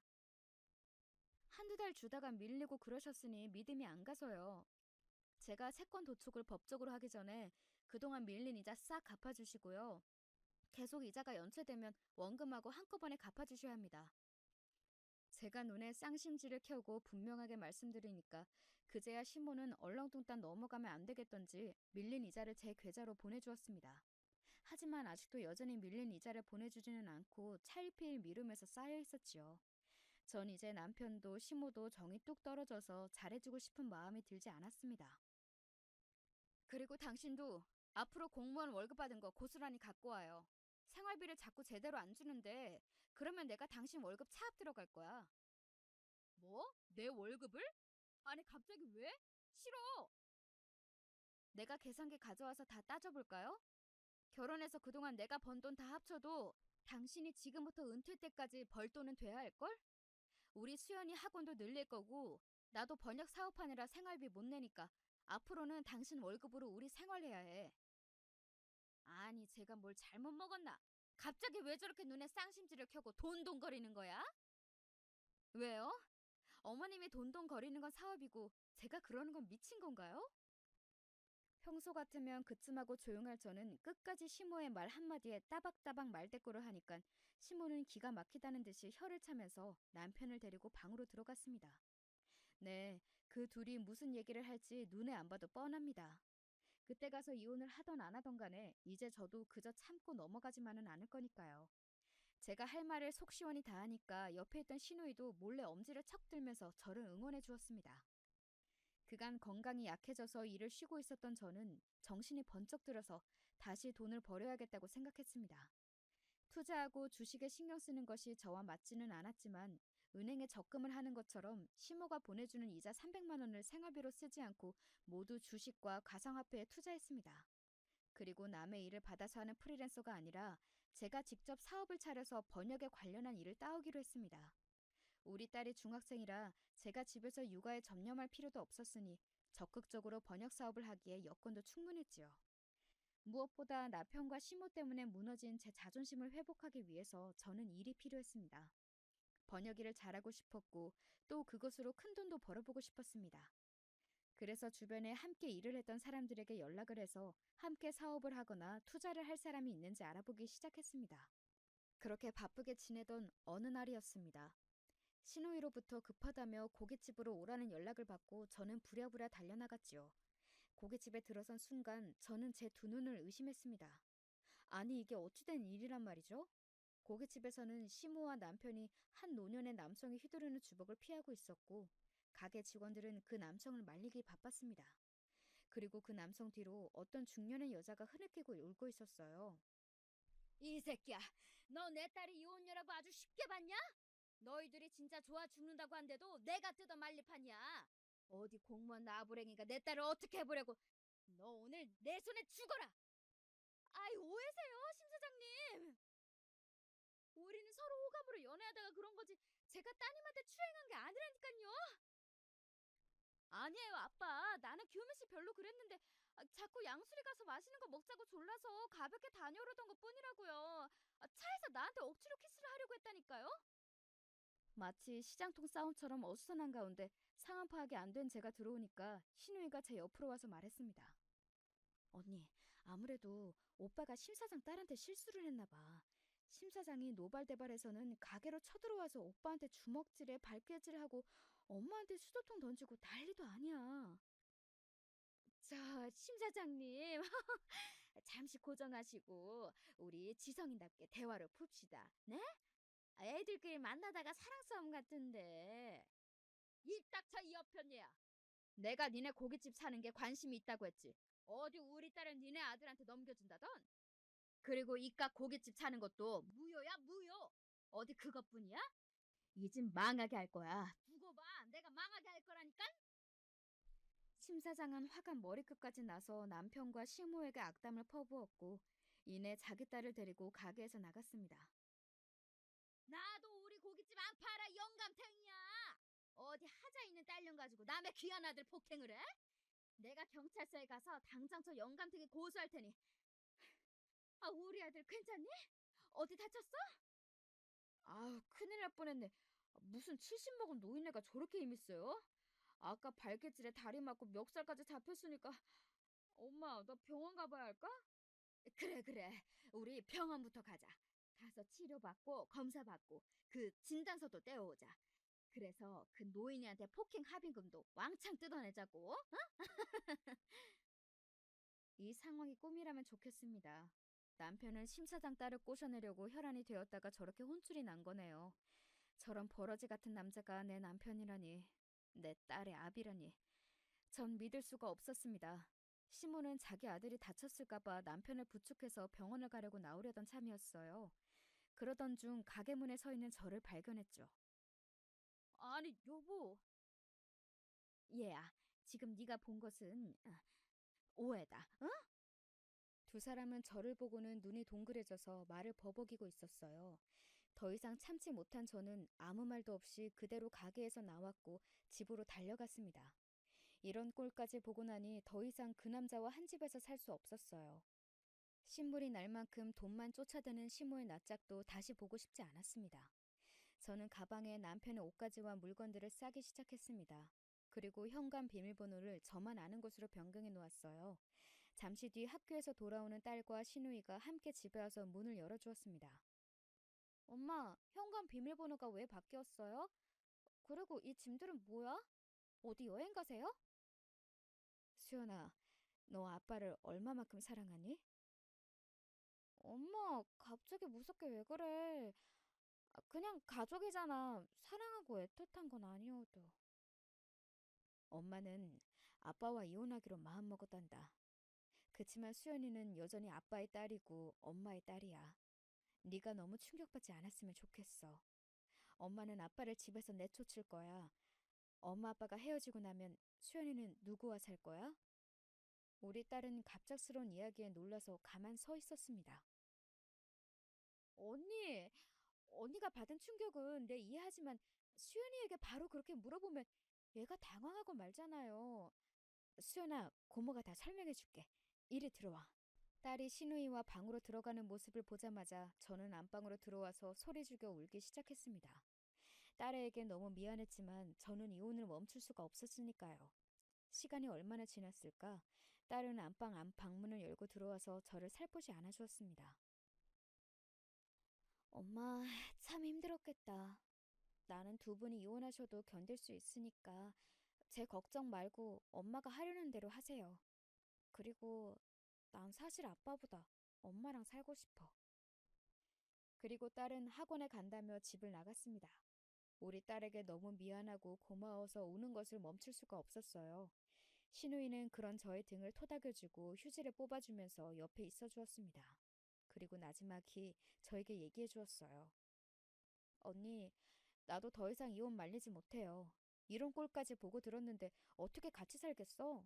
한두 달 주다가 밀리고 그러셨으니 믿음이 안 가서요. 제가 채권 도촉을 법적으로 하기 전에 그동안 밀린 이자 싹 갚아주시고요. 계속 이자가 연체되면 원금하고 한꺼번에 갚아주셔야 합니다. 제가 눈에 쌍심지를 켜고 분명하게 말씀드리니까 그제야 시모는 얼렁뚱땅 넘어가면 안 되겠던지 밀린 이자를 제 계좌로 보내주었습니다. 하지만 아직도 여전히 밀린 이자를 보내주지는 않고 차일피일 미루면서 쌓여 있었지요. 전 이제 남편도 시모도 정이 뚝 떨어져서 잘해주고 싶은 마음이 들지 않았습니다. 그리고 당신도 앞으로 공무원 월급 받은 거 고스란히 갖고 와요. 생활비를 자꾸 제대로 안 주는데 그러면 내가 당신 월급 차압 들어갈 거야. 뭐? 내 월급을? 아니 갑자기 왜? 싫어. 내가 계산기 가져와서 다 따져볼까요? 결혼해서 그동안 내가 번 돈 다 합쳐도 당신이 지금부터 은퇴 때까지 벌 돈은 돼야 할걸? 우리 수연이 학원도 늘릴 거고 나도 번역 사업하느라 생활비 못 내니까 앞으로는 당신 월급으로 우리 생활해야 해. 아니 제가 뭘 잘못 먹었나? 갑자기 왜 저렇게 눈에 쌍심지를 켜고 돈돈거리는 거야? 왜요? 어머님이 돈돈거리는 건 사업이고 제가 그러는 건 미친 건가요? 평소 같으면 그쯤하고 조용할 저는 끝까지 시모의 말 한마디에 따박따박 말대꾸를 하니깐 시모는 기가 막히다는 듯이 혀를 차면서 남편을 데리고 방으로 들어갔습니다. 네, 그 둘이 무슨 얘기를 할지 눈에 안 봐도 뻔합니다. 그때 가서 이혼을 하던 안 하던 간에 이제 저도 그저 참고 넘어가지만은 않을 거니까요. 제가 할 말을 속 시원히 다 하니까 옆에 있던 신우이도 몰래 엄지를 척 들면서 저를 응원해 주었습니다. 그간 건강이 약해져서 일을 쉬고 있었던 저는 정신이 번쩍 들어서 다시 돈을 벌여야겠다고 생각했습니다. 투자하고 주식에 신경 쓰는 것이 저와 맞지는 않았지만 은행에 적금을 하는 것처럼 시모가 보내주는 이자 300만 원을 생활비로 쓰지 않고 모두 주식과 가상화폐에 투자했습니다. 그리고 남의 일을 받아서 하는 프리랜서가 아니라 제가 직접 사업을 차려서 번역에 관련한 일을 따오기로 했습니다. 우리 딸이 중학생이라 제가 집에서 육아에 전념할 필요도 없었으니 적극적으로 번역 사업을 하기에 여건도 충분했지요. 무엇보다 남편과 시모 때문에 무너진 제 자존심을 회복하기 위해서 저는 일이 필요했습니다. 번역 일을 잘하고 싶었고 또 그것으로 큰 돈도 벌어보고 싶었습니다. 그래서 주변에 함께 일을 했던 사람들에게 연락을 해서 함께 사업을 하거나 투자를 할 사람이 있는지 알아보기 시작했습니다. 그렇게 바쁘게 지내던 어느 날이었습니다. 신우이로부터 급하다며 고깃집으로 오라는 연락을 받고 저는 부랴부랴 달려나갔지요. 고깃집에 들어선 순간 저는 제 두 눈을 의심했습니다. 아니, 이게 어찌된 일이란 말이죠? 고깃집에서는 시모와 남편이 한 노년의 남성이 휘두르는 주먹을 피하고 있었고, 가게 직원들은 그 남성을 말리기 바빴습니다. 그리고 그 남성 뒤로 어떤 중년의 여자가 흐느끼고 울고 있었어요. 이 새끼야, 너 내 딸이 이혼 여라고 아주 쉽게 봤냐? 너희들이 진짜 좋아 죽는다고 한데도 내가 뜯어 말릴 판이야. 어디 공무원 나부랭이가 내 딸을 어떻게 해보려고. 너 오늘 내 손에 죽어라. 아이, 오해세요, 심 사장님. 우리는 서로 호감으로 연애하다가 그런 거지 제가 따님한테 추행한 게 아니라니까요. 아니에요, 아빠. 나는 규민 씨 별로 그랬는데 자꾸 양수리 가서 맛있는 거 먹자고 졸라서 가볍게 다녀오려던 것 뿐이라고요. 차에서 나한테 억지로 키스를 하려고 했다니까요. 마치 시장통 싸움처럼 어수선한 가운데 상황 파악이 안 된 제가 들어오니까 신우이가 제 옆으로 와서 말했습니다. 언니, 아무래도 오빠가 심 사장 딸한테 실수를 했나 봐. 심 사장이 노발대발해서는 가게로 쳐들어와서 오빠한테 주먹질에 발길질하고 엄마한테 수도통 던지고 난리도 아니야. 심 사장님, 잠시 고정하시고 우리 지성인답게 대화를 풉시다. 네? 애들끼리 만나다가 사랑 싸움 같은데. 입 닥쳐, 이 여편이야. 내가 니네 고깃집 사는 게 관심이 있다고 했지. 어디 우리 딸은 니네 아들한테 넘겨준다던? 그리고 이깟 고깃집 사는 것도 무효야, 무효. 어디 그것뿐이야? 이 집 망하게 할 거야. 두고 봐, 내가 망하게 할 거라니까? 심 사장은 화가 머리끝까지 나서 남편과 시모에게 악담을 퍼부었고 이내 자기 딸을 데리고 가게에서 나갔습니다. 나도 우리 고깃집 안 팔아, 영감탱이야. 어디 하자 있는 딸년 가지고 남의 귀한 아들 폭행을 해? 내가 경찰서에 가서 당장 저 영감탱이 고소할 테니. 우리 아들 괜찮니? 어디 다쳤어? 아우, 큰일 날 뻔했네. 무슨 70 먹은 노인네가 저렇게 힘있어요? 아까 발길질에 다리 맞고 멱살까지 잡혔으니까. 엄마, 나 병원 가봐야 할까? 그래, 그래. 우리 병원부터 가자. 가서 치료받고 검사받고 그 진단서도 떼어오자. 그래서 그 노인이한테 폭행 합의금도 왕창 뜯어내자고. 어? 이 상황이 꿈이라면 좋겠습니다. 남편은 심사장 딸을 꼬셔내려고 혈안이 되었다가 저렇게 혼쭐이 난 거네요. 저런 버러지 같은 남자가 내 남편이라니, 내 딸의 아비라니. 전 믿을 수가 없었습니다. 시모는 자기 아들이 다쳤을까봐 남편을 부축해서 병원을 가려고 나오려던 참이었어요. 그러던 중 가게 문에 서 있는 저를 발견했죠. 아니, 여보. 얘야, 지금 네가 본 것은 오해다. 응? 두 사람은 저를 보고는 눈이 동그래져서 말을 버벅이고 있었어요. 더 이상 참지 못한 저는 아무 말도 없이 그대로 가게에서 나왔고 집으로 달려갔습니다. 이런 꼴까지 보고 나니 더 이상 그 남자와 한 집에서 살 수 없었어요. 신물이 날 만큼 돈만 쫓아드는 시모의 낯짝도 다시 보고 싶지 않았습니다. 저는 가방에 남편의 옷가지와 물건들을 싸기 시작했습니다. 그리고 현관 비밀번호를 저만 아는 곳으로 변경해 놓았어요. 잠시 뒤 학교에서 돌아오는 딸과 시누이가 함께 집에 와서 문을 열어주었습니다. 엄마, 현관 비밀번호가 왜 바뀌었어요? 그리고 이 짐들은 뭐야? 어디 여행 가세요? 수연아, 너 아빠를 얼마만큼 사랑하니? 엄마, 갑자기 무섭게 왜 그래? 그냥 가족이잖아. 사랑하고 애틋한 건 아니어도. 엄마는 아빠와 이혼하기로 마음먹었단다. 그치만 수연이는 여전히 아빠의 딸이고 엄마의 딸이야. 네가 너무 충격받지 않았으면 좋겠어. 엄마는 아빠를 집에서 내쫓을 거야. 엄마 아빠가 헤어지고 나면 수연이는 누구와 살 거야? 우리 딸은 갑작스러운 이야기에 놀라서 가만 서 있었습니다. 언니, 언니가 받은 충격은 내 이해하지만 수연이에게 바로 그렇게 물어보면 얘가 당황하고 말잖아요. 수연아, 고모가 다 설명해줄게. 이리 들어와. 딸이 신우이와 방으로 들어가는 모습을 보자마자 저는 안방으로 들어와서 소리 죽여 울기 시작했습니다. 딸에게 너무 미안했지만 저는 이혼을 멈출 수가 없었으니까요. 시간이 얼마나 지났을까? 딸은 안방 안 방문을 열고 들어와서 저를 살포시 안아주었습니다. 엄마, 참 힘들었겠다. 나는 두 분이 이혼하셔도 견딜 수 있으니까 제 걱정 말고 엄마가 하려는 대로 하세요. 그리고 난 사실 아빠보다 엄마랑 살고 싶어. 그리고 딸은 학원에 간다며 집을 나갔습니다. 우리 딸에게 너무 미안하고 고마워서 우는 것을 멈출 수가 없었어요. 신우이는 그런 저의 등을 토닥여주고 휴지를 뽑아주면서 옆에 있어 주었습니다. 그리고 나지막히 저에게 얘기해 주었어요. 언니, 나도 더 이상 이혼 말리지 못해요. 이런 꼴까지 보고 들었는데 어떻게 같이 살겠어?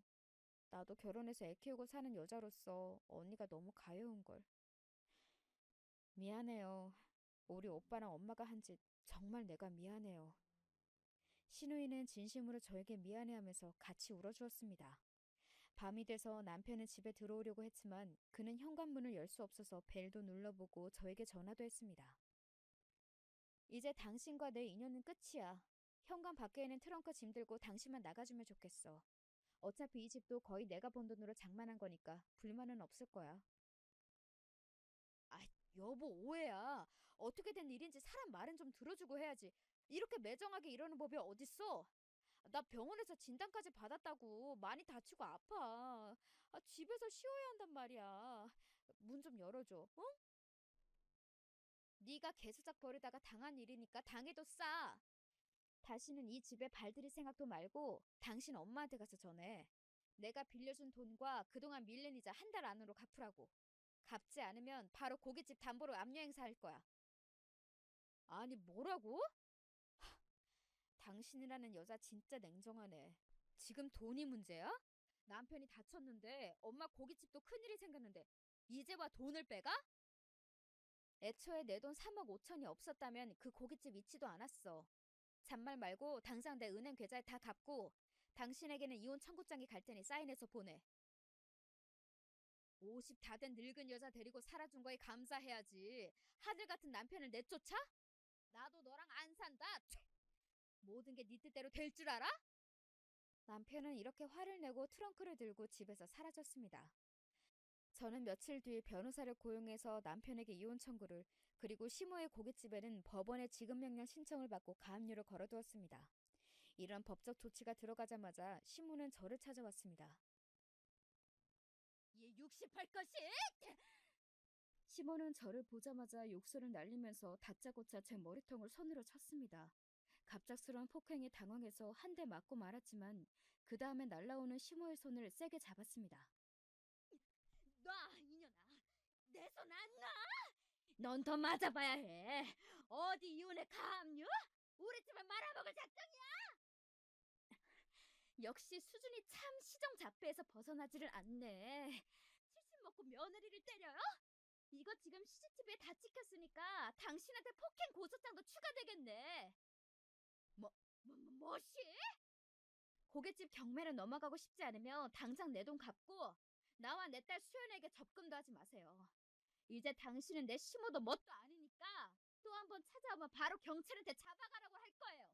나도 결혼해서 애 키우고 사는 여자로서 언니가 너무 가여운걸. 미안해요. 우리 오빠랑 엄마가 한 짓 정말 내가 미안해요. 신우이는 진심으로 저에게 미안해하면서 같이 울어주었습니다. 밤이 돼서 남편은 집에 들어오려고 했지만 그는 현관문을 열 수 없어서 벨도 눌러보고 저에게 전화도 했습니다. 이제 당신과 내 인연은 끝이야. 현관 밖에 있는 트렁크 짐 들고 당신만 나가주면 좋겠어. 어차피 이 집도 거의 내가 번 돈으로 장만한 거니까 불만은 없을 거야. 아, 여보 오해야. 어떻게 된 일인지 사람 말은 좀 들어주고 해야지. 이렇게 매정하게 이러는 법이 어딨어? 나 병원에서 진단까지 받았다고. 많이 다치고 아파. 집에서 쉬어야 한단 말이야. 문 좀 열어줘. 어? 네가 개수작 버리다가 당한 일이니까 당해도 싸. 다시는 이 집에 발들일 생각도 말고 당신 엄마한테 가서 전해. 내가 빌려준 돈과 그동안 밀린 이자 한 달 안으로 갚으라고. 갚지 않으면 바로 고깃집 담보로 압류 행사할 거야. 아니 뭐라고? 당신이라는 여자 진짜 냉정하네. 지금 돈이 문제야? 남편이 다쳤는데 엄마 고깃집도 큰일이 생겼는데 이제와 돈을 빼가? 애초에 내 돈 3억 5천이 없었다면 그 고깃집 있지도 않았어. 잔말 말고 당장 내 은행 계좌에 다 갚고 당신에게는 이혼 청구장이 갈 테니 사인해서 보내. 50 다 된 늙은 여자 데리고 살아준 거에 감사해야지. 하늘 같은 남편을 내쫓아? 나도 너랑 안 산다. 모든 게 네 뜻대로 될 줄 알아? 남편은 이렇게 화를 내고 트렁크를 들고 집에서 사라졌습니다. 저는 며칠 뒤 변호사를 고용해서 남편에게 이혼 청구를, 그리고 시모의 고깃집에는 법원에 지급명령 신청을 받고 가압류를 걸어두었습니다. 이런 법적 조치가 들어가자마자 시모는 저를 찾아왔습니다. 얘 68 것이! 시모는 저를 보자마자 욕설을 날리면서 다짜고짜 제 머리통을 손으로 쳤습니다. 갑작스러운 폭행에 당황해서 한 대 맞고 말았지만 그 다음에 날라오는 시모의 손을 세게 잡았습니다. 놔, 이년아. 내 손 안 놔! 넌 더 맞아봐야 해. 어디 이혼에 가압류? 우리 집을 말아먹을 작정이야? 역시 수준이 참 시정잡배에서 벗어나지를 않네. 70 먹고 며느리를 때려요? 이거 지금 CCTV에 다 찍혔으니까 당신한테 폭행 고소장도 추가되겠네. 뭐시? 고깃집 경매를 넘어가고 싶지 않으면 당장 내 돈 갚고 나와 내 딸 수연에게 접근도 하지 마세요. 이제 당신은 내 시모도 뭣도 아니니까 또 한 번 찾아오면 바로 경찰한테 잡아가라고 할 거예요.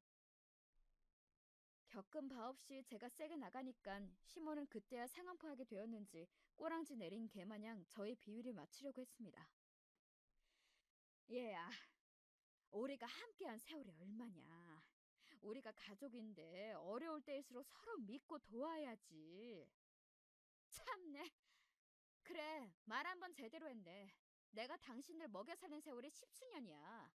겪은 바 없이 제가 세게 나가니깐 시모는 그때야 상황 파악이 되었는지 꼬랑지 내린 개마냥 저의 비위를 맞추려고 했습니다. 얘야, 우리가 함께한 세월이 얼마냐. 우리가 가족인데 어려울 때일수록 서로 믿고 도와야지. 참네. 그래, 말 한 번 제대로 했네. 내가 당신을 먹여 살린 세월이 10수년이야.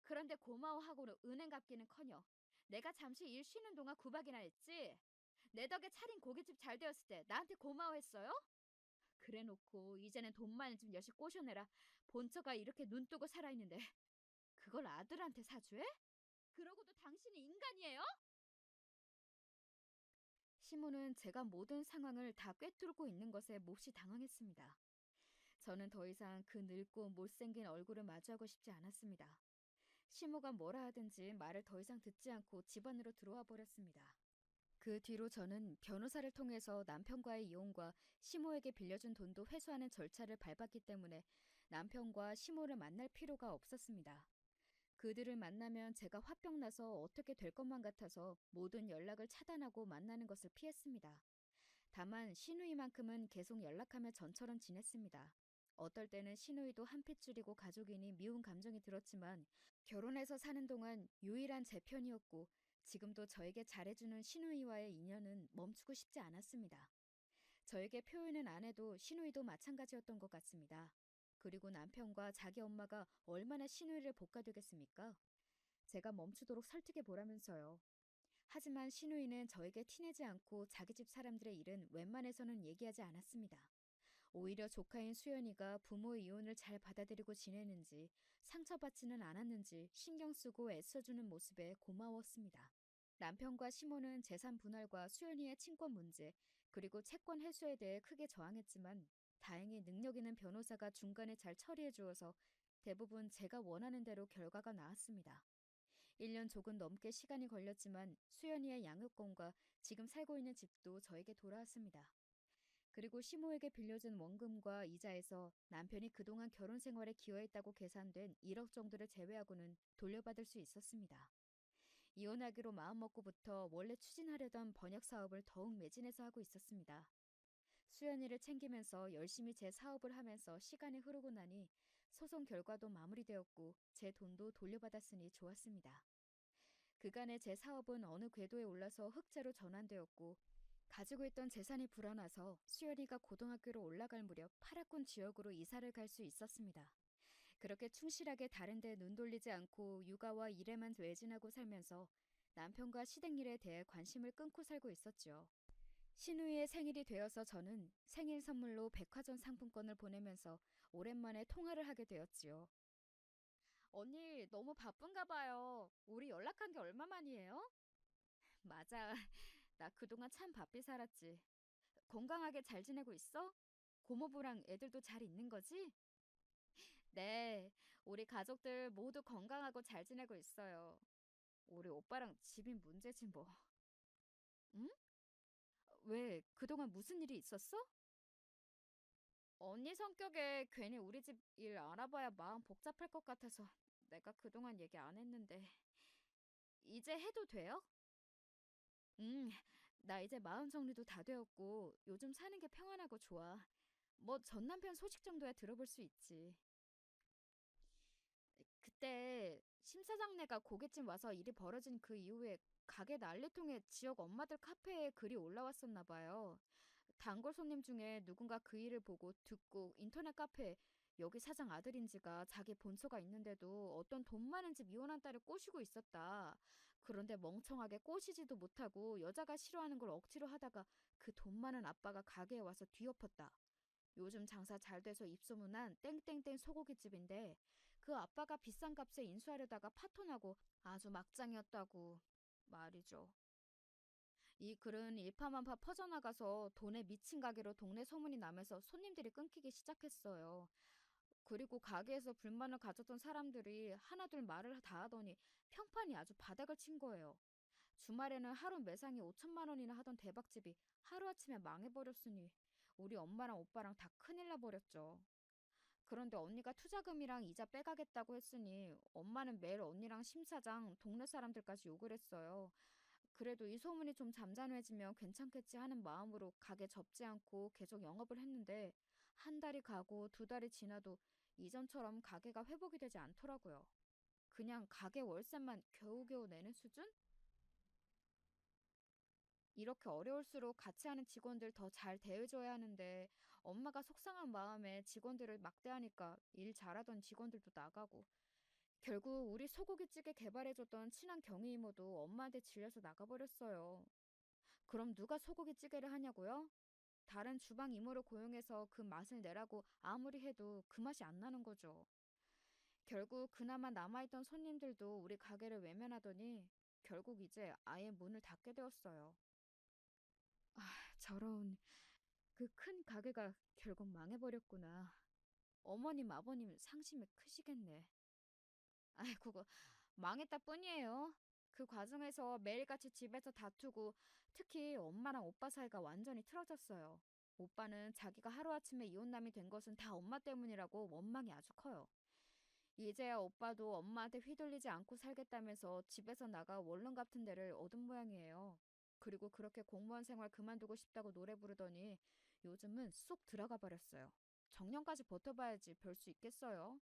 그런데 고마워하고 은행 갚기는커녕 내가 잠시 일 쉬는 동안 구박이나 했지. 내 덕에 차린 고깃집 잘 되었을 때 나한테 고마워했어요? 그래놓고 이제는 돈만 좀 여시 꼬셔내라. 본처가 이렇게 눈 뜨고 살아있는데 그걸 아들한테 사주해? 그러고도 당신이 인간이에요? 시모는 제가 모든 상황을 다 꿰뚫고 있는 것에 몹시 당황했습니다. 저는 더 이상 그 늙고 못생긴 얼굴을 마주하고 싶지 않았습니다. 시모가 뭐라 하든지 말을 더 이상 듣지 않고 집 안으로 들어와 버렸습니다. 그 뒤로 저는 변호사를 통해서 남편과의 이혼과 시모에게 빌려준 돈도 회수하는 절차를 밟았기 때문에 남편과 시모를 만날 필요가 없었습니다. 그들을 만나면 제가 화병나서 어떻게 될 것만 같아서 모든 연락을 차단하고 만나는 것을 피했습니다. 다만 시누이만큼은 계속 연락하며 전처럼 지냈습니다. 어떨 때는 시누이도 한 핏 줄이고 가족이니 미운 감정이 들었지만 결혼해서 사는 동안 유일한 제 편이었고 지금도 저에게 잘해주는 시누이와의 인연은 멈추고 싶지 않았습니다. 저에게 표현은 안 해도 시누이도 마찬가지였던 것 같습니다. 그리고 남편과 자기 엄마가 얼마나 시누이를 볶아두겠습니까? 제가 멈추도록 설득해 보라면서요. 하지만 시누이는 저에게 티내지 않고 자기 집 사람들의 일은 웬만해서는 얘기하지 않았습니다. 오히려 조카인 수연이가 부모의 이혼을 잘 받아들이고 지내는지 상처받지는 않았는지 신경 쓰고 애써주는 모습에 고마웠습니다. 남편과 시모는 재산 분할과 수연이의 친권 문제, 그리고 채권 해소에 대해 크게 저항했지만 다행히 능력 있는 변호사가 중간에 잘 처리해 주어서 대부분 제가 원하는 대로 결과가 나왔습니다. 1년 조금 넘게 시간이 걸렸지만 수연이의 양육권과 지금 살고 있는 집도 저에게 돌아왔습니다. 그리고 시모에게 빌려준 원금과 이자에서 남편이 그동안 결혼 생활에 기여했다고 계산된 1억 정도를 제외하고는 돌려받을 수 있었습니다. 이혼하기로 마음먹고부터 원래 추진하려던 번역 사업을 더욱 매진해서 하고 있었습니다. 수연이를 챙기면서 열심히 제 사업을 하면서 시간이 흐르고 나니 소송 결과도 마무리되었고 제 돈도 돌려받았으니 좋았습니다. 그간의 제 사업은 어느 궤도에 올라서 흑자로 전환되었고 가지고 있던 재산이 불어나서 수연이가 고등학교로 올라갈 무렵 파라군 지역으로 이사를 갈 수 있었습니다. 그렇게 충실하게 다른 데 눈 돌리지 않고 육아와 일에만 외진하고 살면서 남편과 시댁일에 대해 관심을 끊고 살고 있었죠. 신우이의 생일이 되어서 저는 생일 선물로 백화점 상품권을 보내면서 오랜만에 통화를 하게 되었지요. 언니, 너무 바쁜가 봐요. 우리 연락한 게 얼마 만이에요? 맞아. 나 그동안 참 바삐 살았지. 건강하게 잘 지내고 있어? 고모부랑 애들도 잘 있는 거지? 네, 우리 가족들 모두 건강하고 잘 지내고 있어요. 우리 오빠랑 집이 문제지 뭐. 응? 왜, 그동안 무슨 일이 있었어? 언니 성격에 괜히 우리 집 일 알아봐야 마음 복잡할 것 같아서 내가 그동안 얘기 안 했는데. 이제 해도 돼요? 나 이제 마음 정리도 다 되었고 요즘 사는 게 평안하고 좋아. 뭐 전 남편 소식 정도야 들어볼 수 있지. 그때 심 사장네가 고깃집 와서 일이 벌어진 그 이후에 가게 난리통에 지역 엄마들 카페에 글이 올라왔었나 봐요. 단골 손님 중에 누군가 그 일을 보고 듣고 인터넷 카페에 여기 사장 아들인지가 자기 본처가 있는데도 어떤 돈 많은 집 이혼한 딸을 꼬시고 있었다. 그런데 멍청하게 꼬시지도 못하고 여자가 싫어하는 걸 억지로 하다가 그 돈 많은 아빠가 가게에 와서 뒤엎었다. 요즘 장사 잘 돼서 입소문난 땡땡땡 소고기집인데 그 아빠가 비싼 값에 인수하려다가 파토나고 아주 막장이었다고 말이죠. 이 글은 일파만파 퍼져나가서 돈에 미친 가게로 동네 소문이 나면서 손님들이 끊기기 시작했어요. 그리고 가게에서 불만을 가졌던 사람들이 하나둘 말을 다 하더니 평판이 아주 바닥을 친 거예요. 주말에는 하루 매상이 5천만 원이나 하던 대박집이 하루아침에 망해버렸으니 우리 엄마랑 오빠랑 다 큰일 나버렸죠. 그런데 언니가 투자금이랑 이자 빼가겠다고 했으니 엄마는 매일 언니랑 심 사장, 동네 사람들까지 욕을 했어요. 그래도 이 소문이 좀 잠잠해지면 괜찮겠지 하는 마음으로 가게 접지 않고 계속 영업을 했는데 한 달이 가고 두 달이 지나도 이전처럼 가게가 회복이 되지 않더라고요. 그냥 가게 월세만 겨우겨우 내는 수준? 이렇게 어려울수록 같이 하는 직원들 더 잘 대해줘야 하는데 엄마가 속상한 마음에 직원들을 막대하니까 일 잘하던 직원들도 나가고 결국 우리 소고기찌개 개발해줬던 친한 경희 이모도 엄마한테 질려서 나가버렸어요. 그럼 누가 소고기찌개를 하냐고요? 다른 주방 이모를 고용해서 그 맛을 내라고 아무리 해도 그 맛이 안 나는 거죠. 결국 그나마 남아있던 손님들도 우리 가게를 외면하더니 결국 이제 아예 문을 닫게 되었어요. 저런 그 큰 가게가 결국 망해버렸구나. 어머님, 아버님 상심이 크시겠네. 아이고, 망했다 뿐이에요. 그 과정에서 매일같이 집에서 다투고 특히 엄마랑 오빠 사이가 완전히 틀어졌어요. 오빠는 자기가 하루아침에 이혼남이 된 것은 다 엄마 때문이라고 원망이 아주 커요. 이제야 오빠도 엄마한테 휘둘리지 않고 살겠다면서 집에서 나가 원룸 같은 데를 얻은 모양이에요. 그리고 그렇게 공무원 생활 그만두고 싶다고 노래 부르더니 요즘은 쏙 들어가 버렸어요. 정년까지 버텨봐야지 별 수 있겠어요.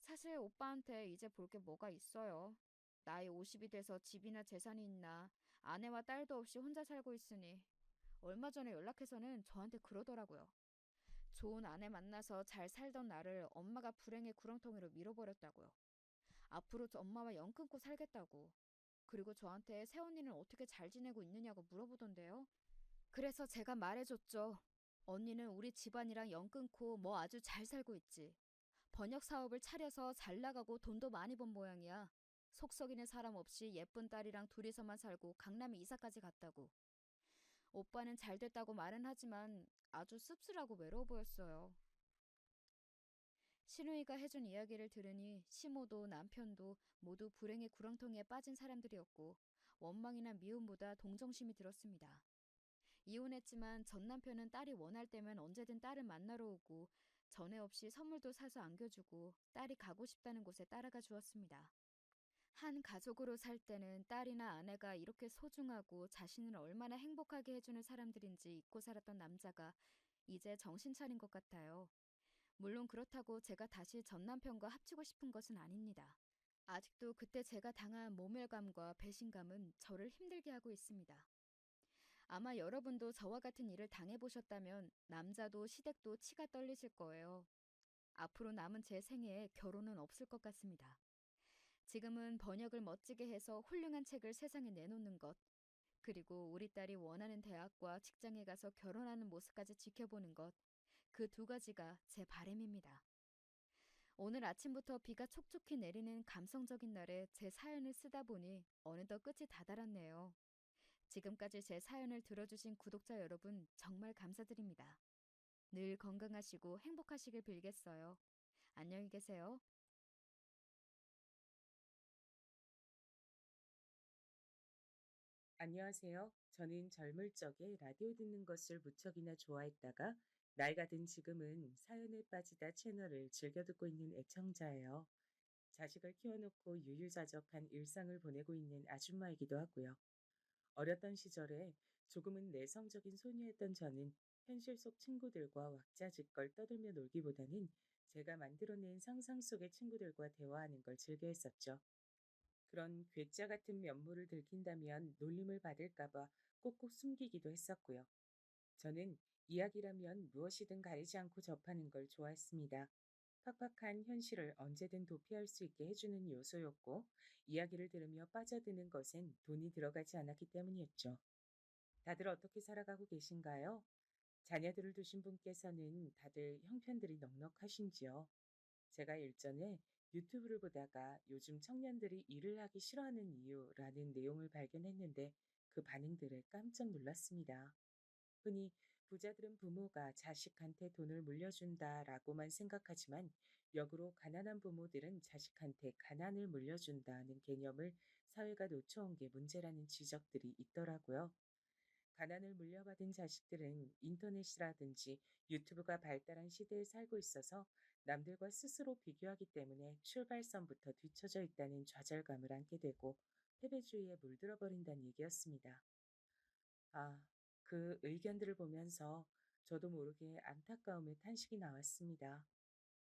사실 오빠한테 이제 볼 게 뭐가 있어요. 나이 50이 돼서 집이나 재산이 있나, 아내와 딸도 없이 혼자 살고 있으니, 얼마 전에 연락해서는 저한테 그러더라고요. 좋은 아내 만나서 잘 살던 나를 엄마가 불행의 구렁텅이로 밀어버렸다고요. 앞으로 저 엄마와 연 끊고 살겠다고. 그리고 저한테 새언니는 어떻게 잘 지내고 있느냐고 물어보던데요. 그래서 제가 말해줬죠. 언니는 우리 집안이랑 연 끊고 뭐 아주 잘 살고 있지. 번역 사업을 차려서 잘 나가고 돈도 많이 번 모양이야. 속 썩이는 사람 없이 예쁜 딸이랑 둘이서만 살고 강남에 이사까지 갔다고. 오빠는 잘 됐다고 말은 하지만 아주 씁쓸하고 외로워 보였어요. 신우이가 해준 이야기를 들으니 시모도 남편도 모두 불행의 구렁텅이에 빠진 사람들이었고 원망이나 미움보다 동정심이 들었습니다. 이혼했지만 전 남편은 딸이 원할 때면 언제든 딸을 만나러 오고 전에 없이 선물도 사서 안겨주고 딸이 가고 싶다는 곳에 따라가 주었습니다. 한 가족으로 살 때는 딸이나 아내가 이렇게 소중하고 자신을 얼마나 행복하게 해주는 사람들인지 잊고 살았던 남자가 이제 정신 차린 것 같아요. 물론 그렇다고 제가 다시 전 남편과 합치고 싶은 것은 아닙니다. 아직도 그때 제가 당한 모멸감과 배신감은 저를 힘들게 하고 있습니다. 아마 여러분도 저와 같은 일을 당해보셨다면 남자도 시댁도 치가 떨리실 거예요. 앞으로 남은 제 생애에 결혼은 없을 것 같습니다. 지금은 번역을 멋지게 해서 훌륭한 책을 세상에 내놓는 것, 그리고 우리 딸이 원하는 대학과 직장에 가서 결혼하는 모습까지 지켜보는 것, 그 두 가지가 제 바람입니다. 오늘 아침부터 비가 촉촉히 내리는 감성적인 날에 제 사연을 쓰다 보니 어느덧 끝이 다다랐네요. 지금까지 제 사연을 들어주신 구독자 여러분 정말 감사드립니다. 늘 건강하시고 행복하시길 빌겠어요. 안녕히 계세요. 안녕하세요. 저는 젊을 적에 라디오 듣는 것을 무척이나 좋아했다가 나이가 든 지금은 사연에 빠지다 채널을 즐겨 듣고 있는 애청자예요. 자식을 키워놓고 유유자적한 일상을 보내고 있는 아줌마이기도 하고요. 어렸던 시절에 조금은 내성적인 소녀였던 저는 현실 속 친구들과 왁자지껄 떠들며 놀기보다는 제가 만들어낸 상상 속의 친구들과 대화하는 걸 즐겨 했었죠. 그런 괴짜 같은 면모를 들킨다면 놀림을 받을까봐 꼭꼭 숨기기도 했었고요. 저는 이야기라면 무엇이든 가리지 않고 접하는 걸 좋아했습니다. 팍팍한 현실을 언제든 도피할 수 있게 해주는 요소였고, 이야기를 들으며 빠져드는 것엔 돈이 들어가지 않았기 때문이었죠. 다들 어떻게 살아가고 계신가요? 자녀들을 두신 분께서는 다들 형편들이 넉넉하신지요? 제가 일전에 유튜브를 보다가 요즘 청년들이 일을 하기 싫어하는 이유라는 내용을 발견했는데 그 반응들을 깜짝 놀랐습니다. 흔히 부자들은 부모가 자식한테 돈을 물려준다라고만 생각하지만 역으로 가난한 부모들은 자식한테 가난을 물려준다는 개념을 사회가 놓쳐온 게 문제라는 지적들이 있더라고요. 가난을 물려받은 자식들은 인터넷이라든지 유튜브가 발달한 시대에 살고 있어서 남들과 스스로 비교하기 때문에 출발선부터 뒤처져 있다는 좌절감을 안게 되고 패배주의에 물들어 버린다는 얘기였습니다. 아, 그 의견들을 보면서 저도 모르게 안타까움의 탄식이 나왔습니다.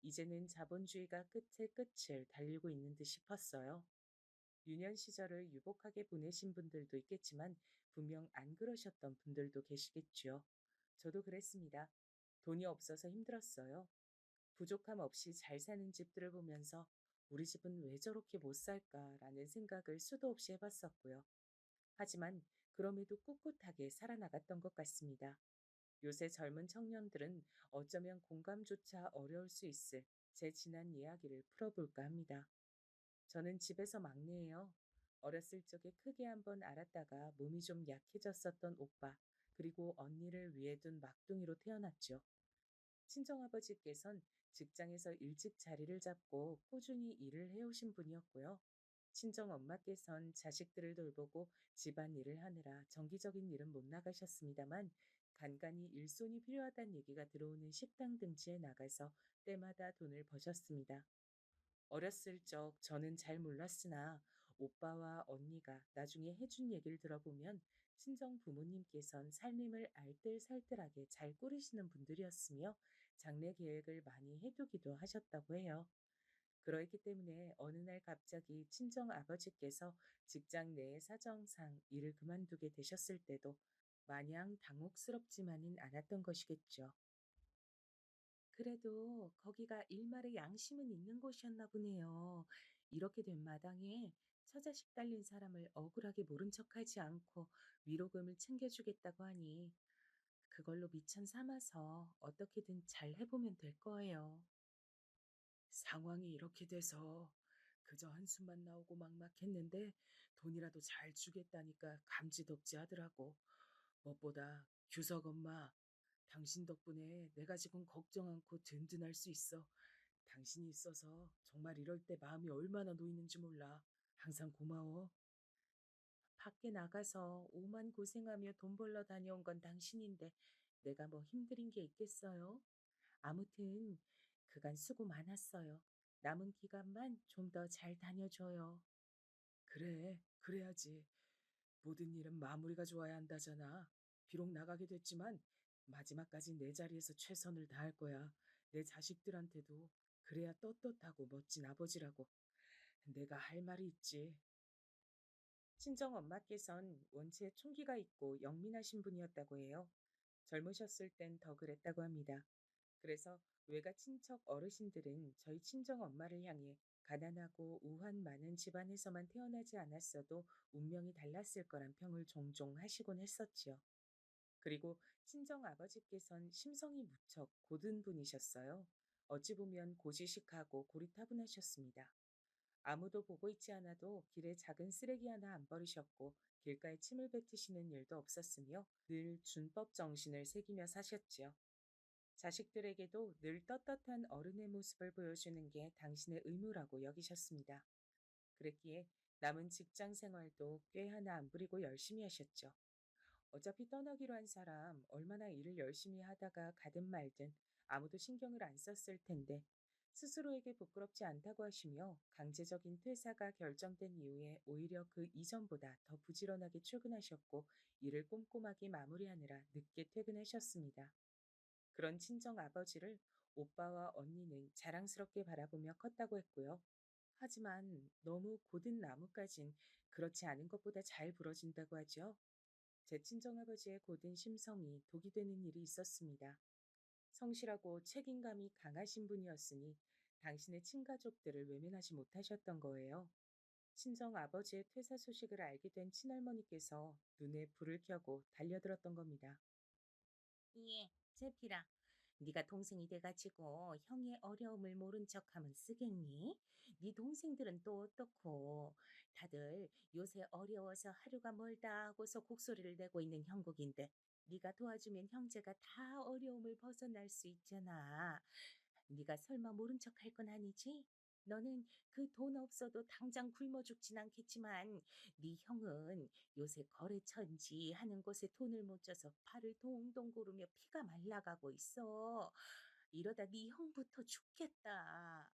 이제는 자본주의가 끝에 끝을 달리고 있는 듯 싶었어요. 유년 시절을 유복하게 보내신 분들도 있겠지만 분명 안 그러셨던 분들도 계시겠죠. 저도 그랬습니다. 돈이 없어서 힘들었어요. 부족함 없이 잘 사는 집들을 보면서 우리 집은 왜 저렇게 못 살까라는 생각을 수도 없이 해봤었고요. 하지만 그럼에도 꿋꿋하게 살아나갔던 것 같습니다. 요새 젊은 청년들은 어쩌면 공감조차 어려울 수 있을 제 지난 이야기를 풀어볼까 합니다. 저는 집에서 막내예요. 어렸을 적에 크게 한번 알았다가 몸이 좀 약해졌었던 오빠, 그리고 언니를 위해 둔 막둥이로 태어났죠. 친정아버지께선 직장에서 일찍 자리를 잡고 꾸준히 일을 해오신 분이었고요. 친정엄마께선 자식들을 돌보고 집안일을 하느라 정기적인 일은 못 나가셨습니다만 간간히 일손이 필요하다는 얘기가 들어오는 식당 등지에 나가서 때마다 돈을 버셨습니다. 어렸을 적 저는 잘 몰랐으나 오빠와 언니가 나중에 해준 얘기를 들어보면 친정 부모님께선 살림을 알뜰살뜰하게 잘 꾸리시는 분들이었으며 장래 계획을 많이 해두기도 하셨다고 해요. 그러했기 때문에 어느 날 갑자기 친정 아버지께서 직장 내 사정상 일을 그만두게 되셨을 때도 마냥 당혹스럽지만은 않았던 것이겠죠. 그래도 거기가 일말의 양심은 있는 곳이었나 보네요. 이렇게 된 마당에 처자식 딸린 사람을 억울하게 모른 척하지 않고 위로금을 챙겨주겠다고 하니 그걸로 미천 삼아서 어떻게든 잘 해보면 될 거예요. 상황이 이렇게 돼서 그저 한숨만 나오고 막막했는데 돈이라도 잘 주겠다니까 감지덕지 하더라고. 무엇보다 규석 엄마, 당신 덕분에 내가 지금 걱정 않고 든든할 수 있어. 당신이 있어서 정말 이럴 때 마음이 얼마나 놓이는지 몰라. 항상 고마워. 밖에 나가서 오만 고생하며 돈 벌러 다녀온 건 당신인데 내가 뭐 힘들인 게 있겠어요? 아무튼 그간 수고 많았어요. 남은 기간만 좀 더 잘 다녀줘요. 그래, 그래야지. 모든 일은 마무리가 좋아야 한다잖아. 비록 나가게 됐지만 마지막까지 내 자리에서 최선을 다할 거야. 내 자식들한테도 그래야 떳떳하고 멋진 아버지라고. 내가 할 말이 있지. 친정 엄마께선 원체 총기가 있고 영민하신 분이었다고 해요. 젊으셨을 땐 더 그랬다고 합니다. 그래서 외가 친척 어르신들은 저희 친정 엄마를 향해 가난하고 우환 많은 집안에서만 태어나지 않았어도 운명이 달랐을 거란 평을 종종 하시곤 했었지요. 그리고 친정 아버지께선 심성이 무척 고든 분이셨어요. 어찌 보면 고지식하고 고리타분하셨습니다. 아무도 보고 있지 않아도 길에 작은 쓰레기 하나 안 버리셨고 길가에 침을 뱉으시는 일도 없었으며 늘 준법 정신을 새기며 사셨지요. 자식들에게도 늘 떳떳한 어른의 모습을 보여주는 게 당신의 의무라고 여기셨습니다. 그랬기에 남은 직장 생활도 꽤 하나 안 부리고 열심히 하셨죠. 어차피 떠나기로 한 사람 얼마나 일을 열심히 하다가 가든 말든 아무도 신경을 안 썼을 텐데 스스로에게 부끄럽지 않다고 하시며 강제적인 퇴사가 결정된 이후에 오히려 그 이전보다 더 부지런하게 출근하셨고 일을 꼼꼼하게 마무리하느라 늦게 퇴근하셨습니다. 그런 친정 아버지를 오빠와 언니는 자랑스럽게 바라보며 컸다고 했고요. 하지만 너무 고든 나무까진 그렇지 않은 것보다 잘 부러진다고 하죠. 제 친정아버지의 고든 심성이 독이 되는 일이 있었습니다. 성실하고 책임감이 강하신 분이었으니 당신의 친가족들을 외면하지 못하셨던 거예요. 친정 아버지의 퇴사 소식을 알게 된 친할머니께서 눈에 불을 켜고 달려들었던 겁니다. 예, 제필아. 네가 동생이 돼가지고 형의 어려움을 모른 척하면 쓰겠니? 네 동생들은 또 어떻고? 다들 요새 어려워서 하루가 멀다 하고서 곡소리를 내고 있는 형국인데 네가 도와주면 형제가 다 어려움을 벗어날 수 있잖아. 네가 설마 모른 척 할 건 아니지? 너는 그 돈 없어도 당장 굶어 죽진 않겠지만 네 형은 요새 거래처인지 하는 곳에 돈을 못 줘서 발을 동동 구르며 피가 말라가고 있어. 이러다 네 형부터 죽겠다.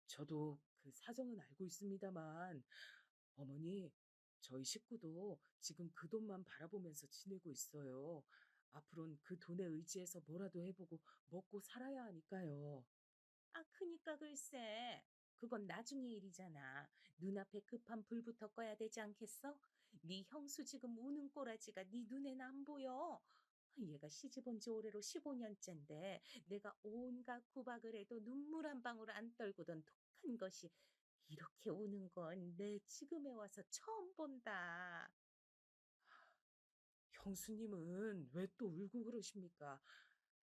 저도 그 사정은 알고 있습니다만, 어머니, 저희 식구도 지금 그 돈만 바라보면서 지내고 있어요. 앞으로는 그 돈에 의지해서 뭐라도 해보고 먹고 살아야 하니까요. 아, 크니까 글쎄. 그건 나중에 일이잖아. 눈앞에 급한 불부터 꺼야 되지 않겠어? 네 형수 지금 우는 꼬라지가 네 눈엔 안 보여. 얘가 시집 온 지 올해로 15년째인데 내가 온갖 구박을 해도 눈물 한 방울 안 떨구던 독한 것이 이렇게 우는 건 내 지금에 와서 처음 본다. 형수님은 왜 또 울고 그러십니까?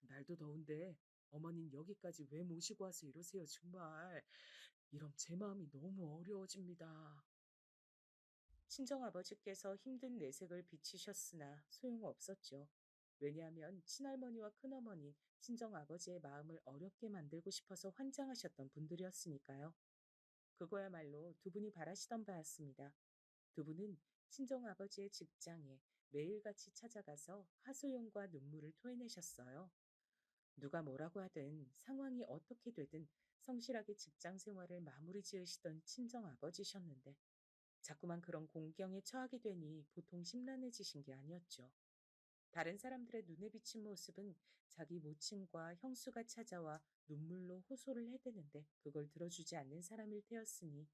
날도 더운데 어머님 여기까지 왜 모시고 와서 이러세요, 정말. 이럼 제 마음이 너무 어려워집니다. 친정아버지께서 힘든 내색을 비치셨으나 소용없었죠. 왜냐하면 친할머니와 큰어머니, 친정아버지의 마음을 어렵게 만들고 싶어서 환장하셨던 분들이었으니까요. 그거야말로 두 분이 바라시던 바였습니다. 두 분은 친정아버지의 직장에 매일같이 찾아가서 하소연과 눈물을 토해내셨어요. 누가 뭐라고 하든 상황이 어떻게 되든 성실하게 직장 생활을 마무리 지으시던 친정 아버지셨는데 자꾸만 그런 공경에 처하게 되니 보통 심란해지신 게 아니었죠. 다른 사람들의 눈에 비친 모습은 자기 모친과 형수가 찾아와 눈물로 호소를 해대는데 그걸 들어주지 않는 사람일 테였으니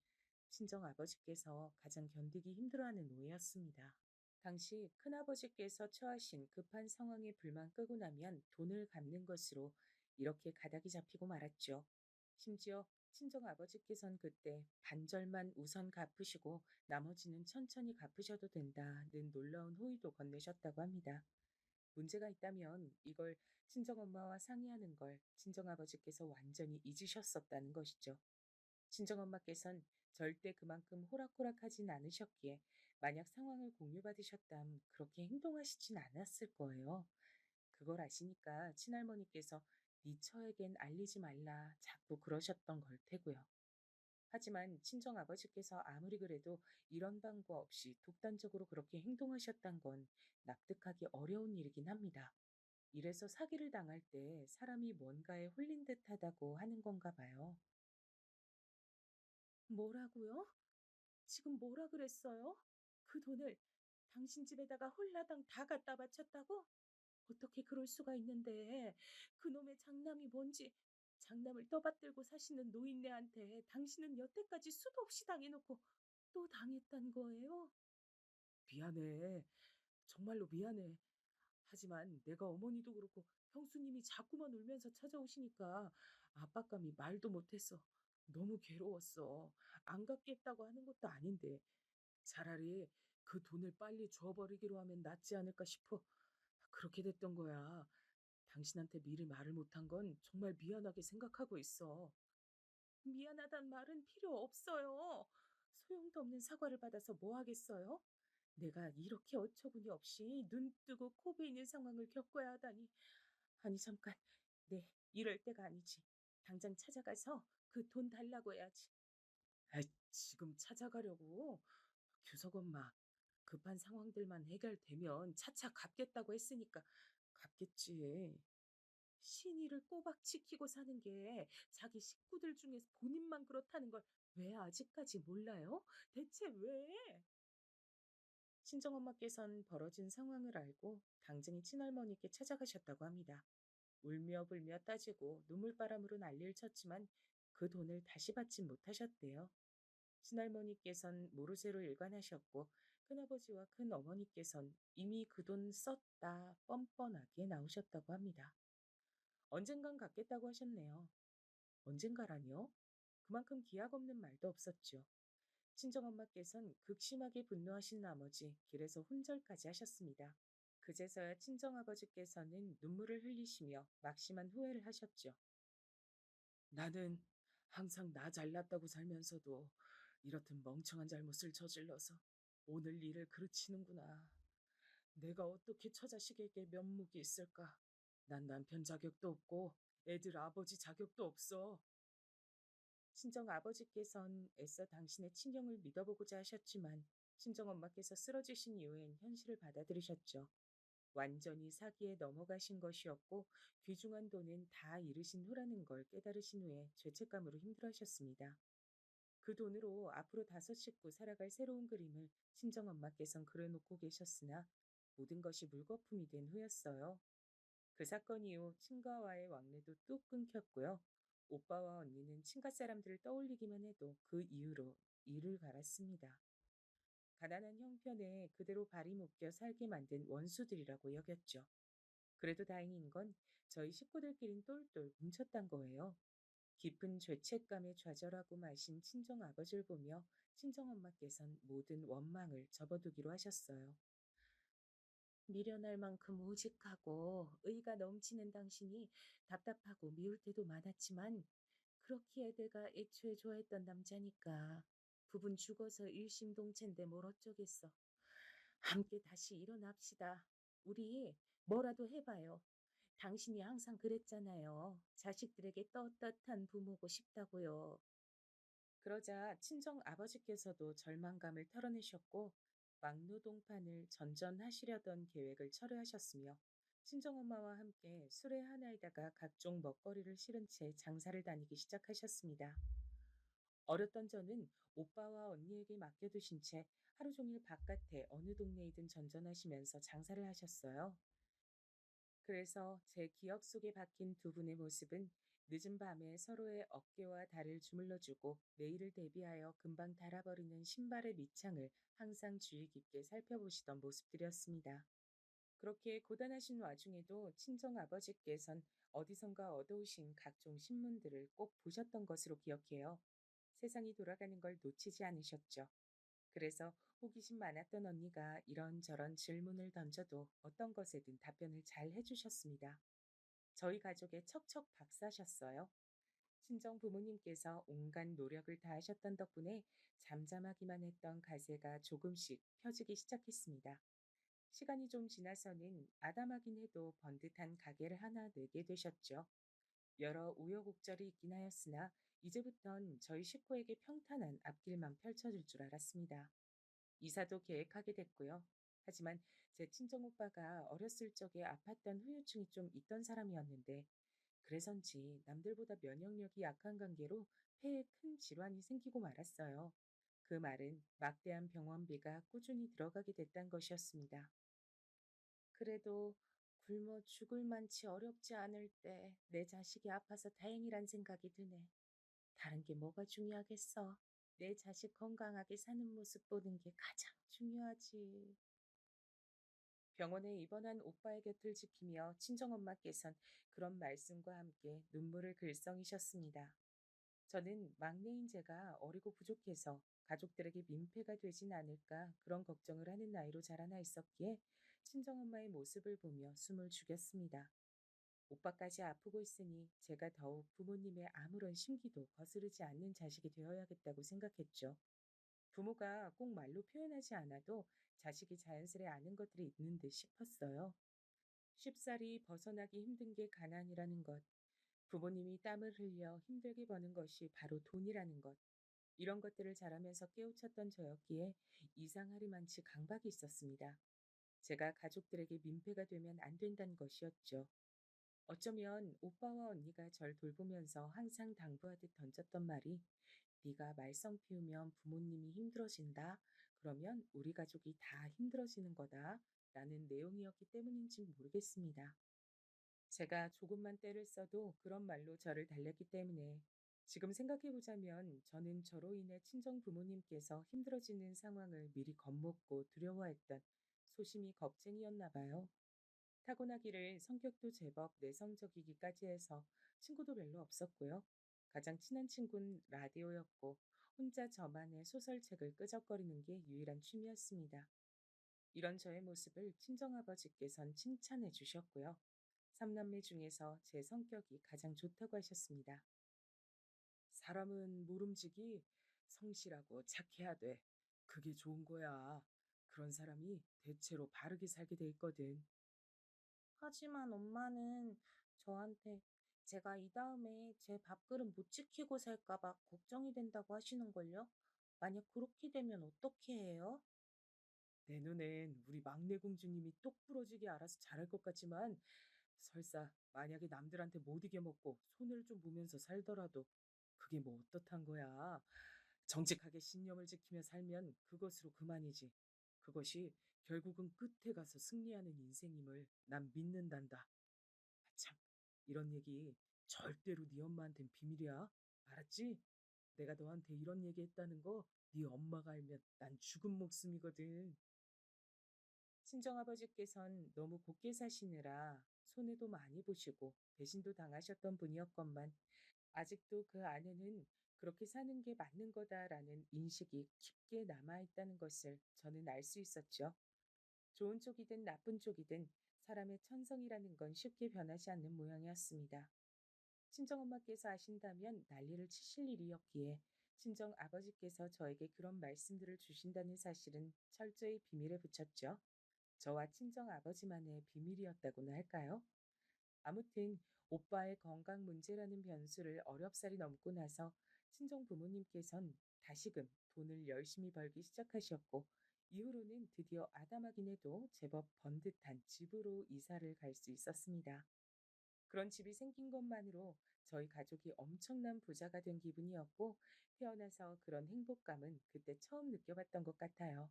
친정아버지께서 가장 견디기 힘들어하는 노예였습니다. 당시 큰아버지께서 처하신 급한 상황에 불만 끄고 나면 돈을 갚는 것으로 이렇게 가닥이 잡히고 말았죠. 심지어 친정아버지께선 그때 반절만 우선 갚으시고 나머지는 천천히 갚으셔도 된다는 놀라운 호의도 건네셨다고 합니다. 문제가 있다면 이걸 친정엄마와 상의하는 걸 친정아버지께서 완전히 잊으셨었다는 것이죠. 친정엄마께선 절대 그만큼 호락호락하진 않으셨기에 만약 상황을 공유받으셨담 그렇게 행동하시진 않았을 거예요. 그걸 아시니까 친할머니께서 네 처에겐 알리지 말라 자꾸 그러셨던 걸 테고요. 하지만 친정아버지께서 아무리 그래도 이런 방법 없이 독단적으로 그렇게 행동하셨단 건 납득하기 어려운 일이긴 합니다. 이래서 사기를 당할 때 사람이 뭔가에 홀린 듯하다고 하는 건가 봐요. 뭐라고요? 지금 뭐라 그랬어요? 그 돈을 당신 집에다가 홀라당 다 갖다 바쳤다고? 어떻게 그럴 수가 있는데 그놈의 장남이 뭔지 장남을 떠받들고 사시는 노인네한테 당신은 여태까지 수도 없이 당해놓고 또 당했단 거예요? 미안해. 정말로 미안해. 하지만 내가 어머니도 그렇고 형수님이 자꾸만 울면서 찾아오시니까 압박감이 말도 못했어. 너무 괴로웠어. 안 갚겠다고 하는 것도 아닌데 차라리 그 돈을 빨리 줘버리기로 하면 낫지 않을까 싶어. 그렇게 됐던 거야. 당신한테 미리 말을 못한 건 정말 미안하게 생각하고 있어. 미안하단 말은 필요 없어요. 소용도 없는 사과를 받아서 뭐 하겠어요? 내가 이렇게 어처구니 없이 눈 뜨고 코 베이는 상황을 겪어야 하다니. 아니, 잠깐. 네, 이럴 때가 아니지. 당장 찾아가서 그 돈 달라고 해야지. 아, 지금 찾아가려고? 규석 엄마, 급한 상황들만 해결되면 차차 갚겠다고 했으니까 갚겠지. 신의를 꼬박 지키고 사는 게 자기 식구들 중에서 본인만 그렇다는 걸 왜 아직까지 몰라요? 대체 왜? 친정엄마께선 벌어진 상황을 알고 당장이 친할머니께 찾아가셨다고 합니다. 울며 불며 따지고 눈물바람으로 난리를 쳤지만 그 돈을 다시 받진 못하셨대요. 친할머니께선 모르쇠로 일관하셨고 큰아버지와 큰어머니께선 이미 그 돈 썼다 뻔뻔하게 나오셨다고 합니다. 언젠간 갚겠다고 하셨네요. 언젠가라뇨? 그만큼 기약 없는 말도 없었죠. 친정엄마께선 극심하게 분노하신 나머지 길에서 훈절까지 하셨습니다. 그제서야 친정아버지께서는 눈물을 흘리시며 막심한 후회를 하셨죠. 나는 항상 나 잘났다고 살면서도 이렇듯 멍청한 잘못을 저질러서 오늘 일을 그르치는구나. 내가 어떻게 처자식에게 면목이 있을까? 난 남편 자격도 없고 애들 아버지 자격도 없어. 친정 아버지께선 애써 당신의 친형을 믿어보고자 하셨지만 친정 엄마께서 쓰러지신 이후엔 현실을 받아들이셨죠. 완전히 사기에 넘어가신 것이었고 귀중한 돈은 다 잃으신 후라는 걸 깨달으신 후에 죄책감으로 힘들어하셨습니다. 그 돈으로 앞으로 다섯 식구 살아갈 새로운 그림을 친정엄마께선 그려놓고 계셨으나 모든 것이 물거품이 된 후였어요. 그 사건 이후 친가와의 왕래도 뚝 끊겼고요. 오빠와 언니는 친가 사람들을 떠올리기만 해도 그 이후로 이를 갈았습니다. 가난한 형편에 그대로 발이 묶여 살게 만든 원수들이라고 여겼죠. 그래도 다행인 건 저희 식구들끼린 똘똘 뭉쳤단 거예요. 깊은 죄책감에 좌절하고 마신 친정 아버지를 보며 친정 엄마께선 모든 원망을 접어두기로 하셨어요. 미련할 만큼 우직하고 의가 넘치는 당신이 답답하고 미울 때도 많았지만 그렇기에 내가 애초에 좋아했던 남자니까 부분 죽어서 일심동체인데 뭘 어쩌겠어. 함께 다시 일어납시다. 우리 뭐라도 해봐요. 당신이 항상 그랬잖아요. 자식들에게 떳떳한 부모고 싶다고요. 그러자 친정 아버지께서도 절망감을 털어내셨고 막노동판을 전전하시려던 계획을 철회하셨으며 친정엄마와 함께 술에 하나에다가 각종 먹거리를 실은 채 장사를 다니기 시작하셨습니다. 어렸던 저는 오빠와 언니에게 맡겨두신 채 하루 종일 바깥에 어느 동네이든 전전하시면서 장사를 하셨어요. 그래서 제 기억 속에 박힌 두 분의 모습은 늦은 밤에 서로의 어깨와 다리를 주물러주고 내일을 대비하여 금방 닳아버리는 신발의 밑창을 항상 주의 깊게 살펴보시던 모습들이었습니다. 그렇게 고단하신 와중에도 친정 아버지께선 어디선가 얻어오신 각종 신문들을 꼭 보셨던 것으로 기억해요. 세상이 돌아가는 걸 놓치지 않으셨죠. 그래서 호기심 많았던 언니가 이런저런 질문을 던져도 어떤 것에든 답변을 잘 해주셨습니다. 저희 가족의 척척 박사셨어요. 친정 부모님께서 온갖 노력을 다하셨던 덕분에 잠잠하기만 했던 가세가 조금씩 펴지기 시작했습니다. 시간이 좀 지나서는 아담하긴 해도 번듯한 가게를 하나 내게 되셨죠. 여러 우여곡절이 있긴 하였으나 이제부턴 저희 식구에게 평탄한 앞길만 펼쳐질 줄 알았습니다. 이사도 계획하게 됐고요. 하지만 제 친정오빠가 어렸을 적에 아팠던 후유증이 좀 있던 사람이었는데 그래서인지 남들보다 면역력이 약한 관계로 폐에 큰 질환이 생기고 말았어요. 그 말은 막대한 병원비가 꾸준히 들어가게 됐다는 것이었습니다. 그래도 굶어 죽을 만치 어렵지 않을 때 내 자식이 아파서 다행이란 생각이 드네. 다른 게 뭐가 중요하겠어. 내 자식 건강하게 사는 모습 보는 게 가장 중요하지. 병원에 입원한 오빠의 곁을 지키며 친정엄마께선 그런 말씀과 함께 눈물을 글썽이셨습니다. 저는 막내인 제가 어리고 부족해서 가족들에게 민폐가 되진 않을까 그런 걱정을 하는 나이로 자라나 있었기에 친정엄마의 모습을 보며 숨을 죽였습니다. 오빠까지 아프고 있으니 제가 더욱 부모님의 아무런 심기도 거스르지 않는 자식이 되어야겠다고 생각했죠. 부모가 꼭 말로 표현하지 않아도 자식이 자연스레 아는 것들이 있는 듯 싶었어요. 쉽사리 벗어나기 힘든 게 가난이라는 것, 부모님이 땀을 흘려 힘들게 버는 것이 바로 돈이라는 것, 이런 것들을 자라면서 깨우쳤던 저였기에 이상하리만치 강박이 있었습니다. 제가 가족들에게 민폐가 되면 안 된다는 것이었죠. 어쩌면 오빠와 언니가 절 돌보면서 항상 당부하듯 던졌던 말이 네가 말썽 피우면 부모님이 힘들어진다. 그러면 우리 가족이 다 힘들어지는 거다. 라는 내용이었기 때문인지 모르겠습니다. 제가 조금만 때를 써도 그런 말로 저를 달랬기 때문에 지금 생각해보자면 저는 저로 인해 친정 부모님께서 힘들어지는 상황을 미리 겁먹고 두려워했던 소심이 겁쟁이였나 봐요. 타고나기를 성격도 제법 내성적이기까지 해서 친구도 별로 없었고요. 가장 친한 친구는 라디오였고 혼자 저만의 소설책을 끄적거리는 게 유일한 취미였습니다. 이런 저의 모습을 친정아버지께선 칭찬해 주셨고요. 삼남매 중에서 제 성격이 가장 좋다고 하셨습니다. 사람은 모름지기 성실하고 착해야 돼. 그게 좋은 거야. 그런 사람이 대체로 바르게 살게 돼 있거든. 하지만 엄마는 저한테 제가 이 다음에 제 밥그릇 못 지키고 살까 봐 걱정이 된다고 하시는걸요? 만약 그렇게 되면 어떻게 해요? 내 눈엔 우리 막내 공주님이 똑 부러지게 알아서 잘할 것 같지만 설사 만약에 남들한테 못 이겨먹고 손해를 좀 보면서 살더라도 그게 뭐 어떻단 거야. 정직하게 신념을 지키며 살면 그것으로 그만이지. 그것이 결국은 끝에 가서 승리하는 인생임을 난 믿는단다. 아, 참, 이런 얘기 절대로 네 엄마한텐 비밀이야. 알았지? 내가 너한테 이런 얘기 했다는 거 네 엄마가 알면 난 죽은 목숨이거든. 친정아버지께선 너무 곱게 사시느라 손해도 많이 보시고 배신도 당하셨던 분이었건만 아직도 그 안에는 그렇게 사는 게 맞는 거다라는 인식이 깊게 남아있다는 것을 저는 알 수 있었죠. 좋은 쪽이든 나쁜 쪽이든 사람의 천성이라는 건 쉽게 변하지 않는 모양이었습니다. 친정엄마께서 아신다면 난리를 치실 일이었기에 친정 아버지께서 저에게 그런 말씀들을 주신다는 사실은 철저히 비밀에 붙였죠. 저와 친정 아버지만의 비밀이었다고나 할까요? 아무튼 오빠의 건강 문제라는 변수를 어렵사리 넘고 나서 친정 부모님께선 다시금 돈을 열심히 벌기 시작하셨고 이후로는 드디어 아담하긴 해도 제법 번듯한 집으로 이사를 갈 수 있었습니다. 그런 집이 생긴 것만으로 저희 가족이 엄청난 부자가 된 기분이었고 태어나서 그런 행복감은 그때 처음 느껴봤던 것 같아요.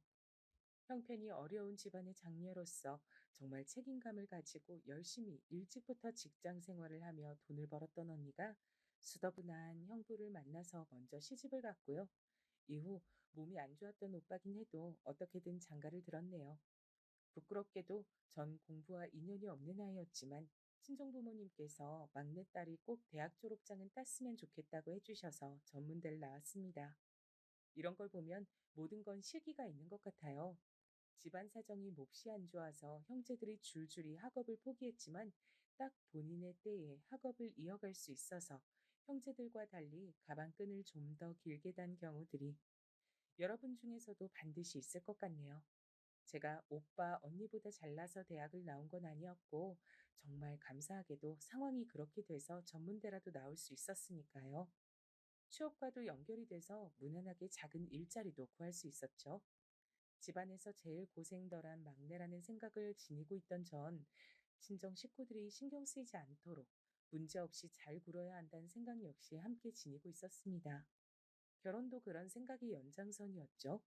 형편이 어려운 집안의 장녀로서 정말 책임감을 가지고 열심히 일찍부터 직장 생활을 하며 돈을 벌었던 언니가 수더분한 형부를 만나서 먼저 시집을 갔고요. 이후 몸이 안 좋았던 오빠긴 해도 어떻게든 장가를 들었네요. 부끄럽게도 전 공부와 인연이 없는 아이였지만 친정부모님께서 막내딸이 꼭 대학 졸업장은 땄으면 좋겠다고 해주셔서 전문대를 나왔습니다. 이런 걸 보면 모든 건 시기가 있는 것 같아요. 집안 사정이 몹시 안 좋아서 형제들이 줄줄이 학업을 포기했지만 딱 본인의 때에 학업을 이어갈 수 있어서 형제들과 달리 가방끈을 좀 더 길게 단 경우들이 여러분 중에서도 반드시 있을 것 같네요. 제가 오빠, 언니보다 잘나서 대학을 나온 건 아니었고, 정말 감사하게도 상황이 그렇게 돼서 전문대라도 나올 수 있었으니까요. 취업과도 연결이 돼서 무난하게 작은 일자리도 구할 수 있었죠. 집안에서 제일 고생덜한 막내라는 생각을 지니고 있던 전, 친정 식구들이 신경 쓰이지 않도록 문제없이 잘 굴어야 한다는 생각 역시 함께 지니고 있었습니다. 결혼도 그런 생각의 연장선이었죠.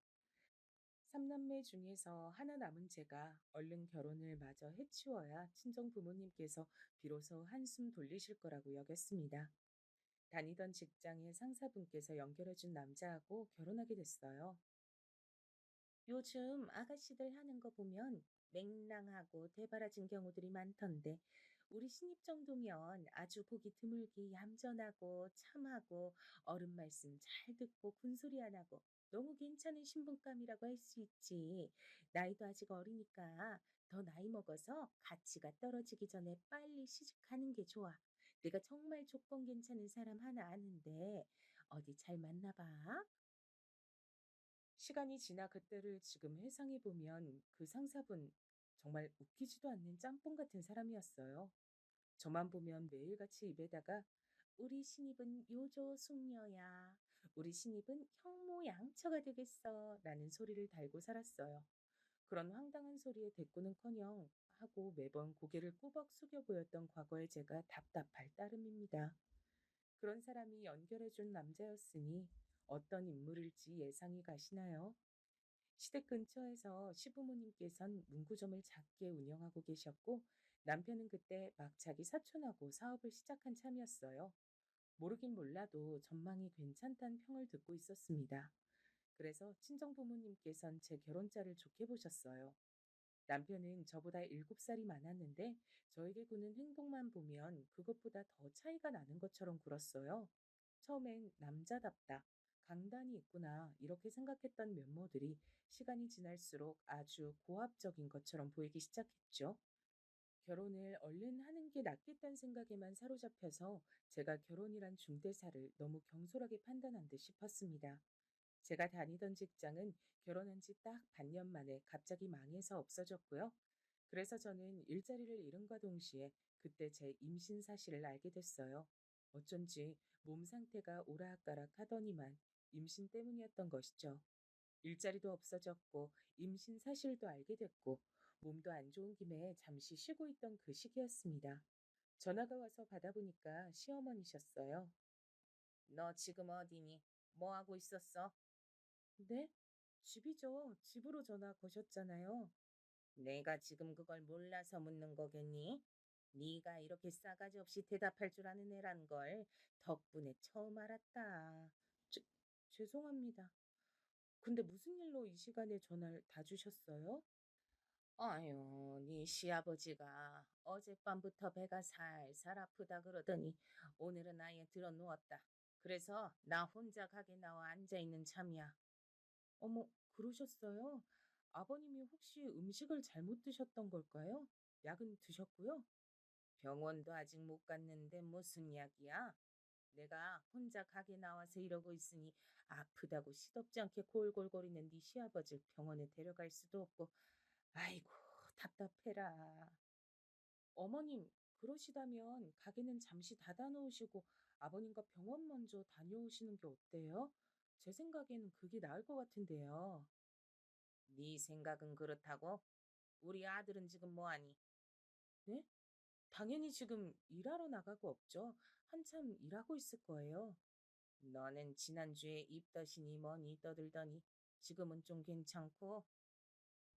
삼남매 중에서 하나 남은 제가 얼른 결혼을 마저 해치워야 친정 부모님께서 비로소 한숨 돌리실 거라고 여겼습니다. 다니던 직장의 상사분께서 연결해준 남자하고 결혼하게 됐어요. 요즘 아가씨들 하는 거 보면 맹랑하고 대바라진 경우들이 많던데 우리 신입 정도면 아주 보기 드물게 얌전하고 참하고 어른 말씀 잘 듣고 군소리 안 하고 너무 괜찮은 신분감이라고 할 수 있지. 나이도 아직 어리니까 더 나이 먹어서 가치가 떨어지기 전에 빨리 시집가는 게 좋아. 내가 정말 조건 괜찮은 사람 하나 아는데 어디 잘 만나봐. 시간이 지나 그때를 지금 회상해 보면 그 상사분 정말 웃기지도 않는 짬뽕 같은 사람이었어요. 저만 보면 매일같이 입에다가 우리 신입은 요조 숙녀야. 우리 신입은 형모 양처가 되겠어. 라는 소리를 달고 살았어요. 그런 황당한 소리에 대꾸는커녕 하고 매번 고개를 꾸벅 숙여 보였던 과거의 제가 답답할 따름입니다. 그런 사람이 연결해준 남자였으니 어떤 인물일지 예상이 가시나요? 시댁 근처에서 시부모님께선 문구점을 작게 운영하고 계셨고 남편은 그때 막 자기 사촌하고 사업을 시작한 참이었어요. 모르긴 몰라도 전망이 괜찮다는 평을 듣고 있었습니다. 그래서 친정부모님께선 제 결혼자를 좋게 보셨어요. 남편은 저보다 7살이 많았는데 저에게 구는 행동만 보면 그것보다 더 차이가 나는 것처럼 굴었어요. 처음엔 남자답다, 강단이 있구나 이렇게 생각했던 면모들이 시간이 지날수록 아주 고압적인 것처럼 보이기 시작했죠. 결혼을 얼른 하는 게 낫겠다는 생각에만 사로잡혀서 제가 결혼이란 중대사를 너무 경솔하게 판단한 듯 싶었습니다. 제가 다니던 직장은 결혼한 지 딱 반년 만에 갑자기 망해서 없어졌고요. 그래서 저는 일자리를 잃은과 동시에 그때 제 임신 사실을 알게 됐어요. 어쩐지 몸 상태가 오락가락 하더니만 임신 때문이었던 것이죠. 일자리도 없어졌고 임신 사실도 알게 됐고 몸도 안 좋은 김에 잠시 쉬고 있던 그 시기였습니다. 전화가 와서 받아보니까 시어머니셨어요. 너 지금 어디니? 뭐 하고 있었어? 네? 집이죠. 집으로 전화 거셨잖아요. 내가 지금 그걸 몰라서 묻는 거겠니? 네가 이렇게 싸가지 없이 대답할 줄 아는 애란 걸 덕분에 처음 알았다. 죄, 죄송합니다. 근데 무슨 일로 이 시간에 전화를 다 주셨어요? 아유, 네 시아버지가 어젯밤부터 배가 살살 아프다 그러더니 오늘은 아예 들어 누웠다. 그래서 나 혼자 가게 나와 앉아 있는 참이야. 어머, 그러셨어요? 아버님이 혹시 음식을 잘못 드셨던 걸까요? 약은 드셨고요? 병원도 아직 못 갔는데 무슨 약이야? 내가 혼자 가게 나와서 이러고 있으니 아프다고 시덥지 않게 골골거리는 네 시아버지 병원에 데려갈 수도 없고 아이고 답답해라. 어머님 그러시다면 가게는 잠시 닫아놓으시고 아버님과 병원 먼저 다녀오시는 게 어때요? 제 생각에는 그게 나을 것 같은데요. 네 생각은 그렇다고? 우리 아들은 지금 뭐하니? 네? 당연히 지금 일하러 나가고 없죠. 한참 일하고 있을 거예요. 너는 지난주에 입덧이니 뭐니 떠들더니 지금은 좀 괜찮고?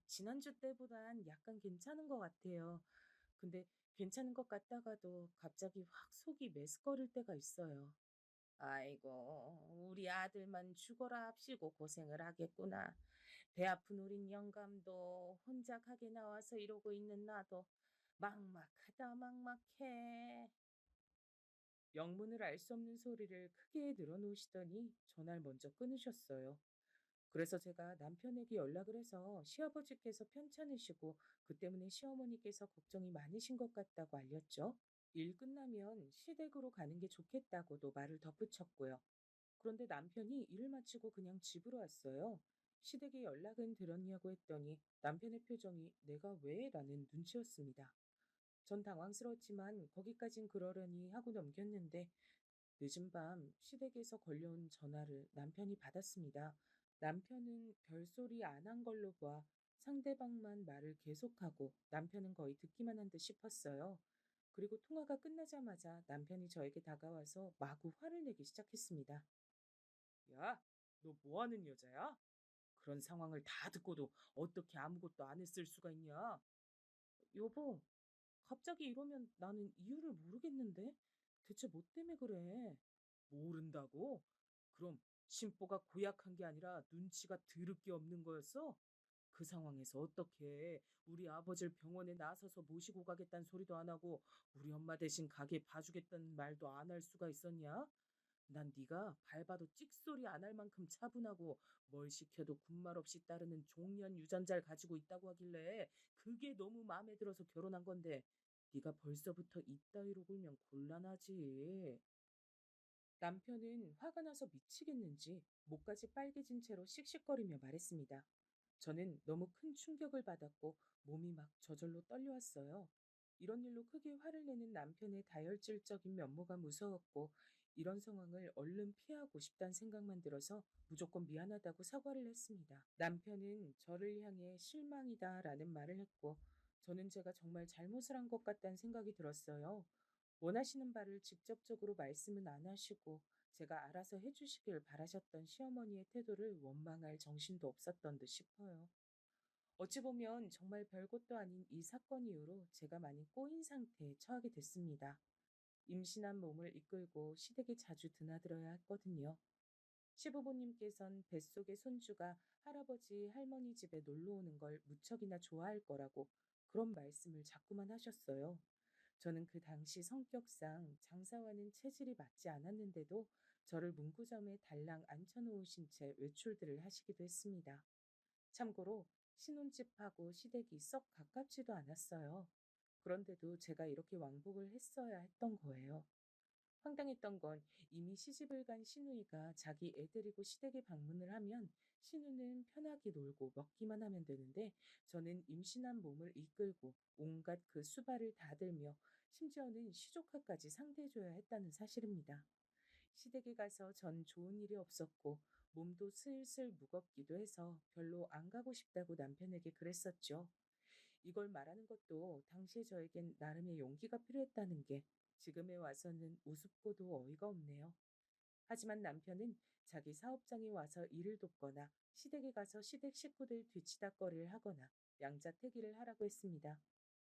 지난주 때보단 약간 괜찮은 것 같아요. 근데 괜찮은 것 같다가도 갑자기 확 속이 메스꺼릴 때가 있어요. 아이고, 우리 아들만 죽어라 합시고 고생을 하겠구나. 배 아픈 우린 영감도 혼자 가게 나와서 이러고 있는 나도 막막하다 막막해. 영문을 알 수 없는 소리를 크게 늘어놓으시더니 전화를 먼저 끊으셨어요. 그래서 제가 남편에게 연락을 해서 시아버지께서 편찮으시고 그 때문에 시어머니께서 걱정이 많으신 것 같다고 알렸죠. 일 끝나면 시댁으로 가는 게 좋겠다고도 말을 덧붙였고요. 그런데 남편이 일을 마치고 그냥 집으로 왔어요. 시댁에 연락은 들었냐고 했더니 남편의 표정이 내가 왜? 라는 눈치였습니다. 전 당황스러웠지만 거기까진 그러려니 하고 넘겼는데 늦은 밤 시댁에서 걸려온 전화를 남편이 받았습니다. 남편은 별소리 안 한 걸로 봐 상대방만 말을 계속하고 남편은 거의 듣기만 한 듯 싶었어요. 그리고 통화가 끝나자마자 남편이 저에게 다가와서 마구 화를 내기 시작했습니다. 야, 너 뭐 하는 여자야? 그런 상황을 다 듣고도 어떻게 아무것도 안 했을 수가 있냐? 여보, 갑자기 이러면 나는 이유를 모르겠는데? 대체 뭐 때문에 그래? 모른다고? 그럼 심보가 고약한 게 아니라 눈치가 드럽게 없는 거였어? 그 상황에서 어떻게 우리 아버지를 병원에 나서서 모시고 가겠다는 소리도 안 하고 우리 엄마 대신 가게 봐주겠다는 말도 안 할 수가 있었냐? 난 네가 밟아도 찍소리 안 할 만큼 차분하고 뭘 시켜도 군말 없이 따르는 종년 유전자를 가지고 있다고 하길래 그게 너무 마음에 들어서 결혼한 건데 네가 벌써부터 이따위로 굴면 곤란하지. 남편은 화가 나서 미치겠는지 목까지 빨개진 채로 씩씩거리며 말했습니다. 저는 너무 큰 충격을 받았고 몸이 막 저절로 떨려왔어요. 이런 일로 크게 화를 내는 남편의 다혈질적인 면모가 무서웠고 이런 상황을 얼른 피하고 싶다는 생각만 들어서 무조건 미안하다고 사과를 했습니다. 남편은 저를 향해 실망이다라는 말을 했고 저는 제가 정말 잘못을 한 것 같다는 생각이 들었어요. 원하시는 바를 직접적으로 말씀은 안 하시고 제가 알아서 해주시길 바라셨던 시어머니의 태도를 원망할 정신도 없었던 듯 싶어요. 어찌 보면 정말 별것도 아닌 이 사건 이후로 제가 많이 꼬인 상태에 처하게 됐습니다. 임신한 몸을 이끌고 시댁에 자주 드나들어야 했거든요. 시부모님께선 뱃속의 손주가 할아버지 할머니 집에 놀러 오는 걸 무척이나 좋아할 거라고 그런 말씀을 자꾸만 하셨어요. 저는 그 당시 성격상 장사와는 체질이 맞지 않았는데도 저를 문구점에 달랑 앉혀놓으신 채 외출들을 하시기도 했습니다. 참고로 신혼집하고 시댁이 썩 가깝지도 않았어요. 그런데도 제가 이렇게 왕복을 했어야 했던 거예요. 황당했던 건 이미 시집을 간 시누이가 자기 애 데리고 시댁에 방문을 하면 시누는 편하게 놀고 먹기만 하면 되는데 저는 임신한 몸을 이끌고 온갖 그 수발을 다 들며 심지어는 시조카까지 상대해줘야 했다는 사실입니다. 시댁에 가서 전 좋은 일이 없었고 몸도 슬슬 무겁기도 해서 별로 안 가고 싶다고 남편에게 그랬었죠. 이걸 말하는 것도 당시에 저에겐 나름의 용기가 필요했다는 게 지금에 와서는 우습고도 어이가 없네요. 하지만 남편은 자기 사업장에 와서 일을 돕거나 시댁에 가서 시댁 식구들 뒤치다꺼리를 하거나 양자택일을 하라고 했습니다.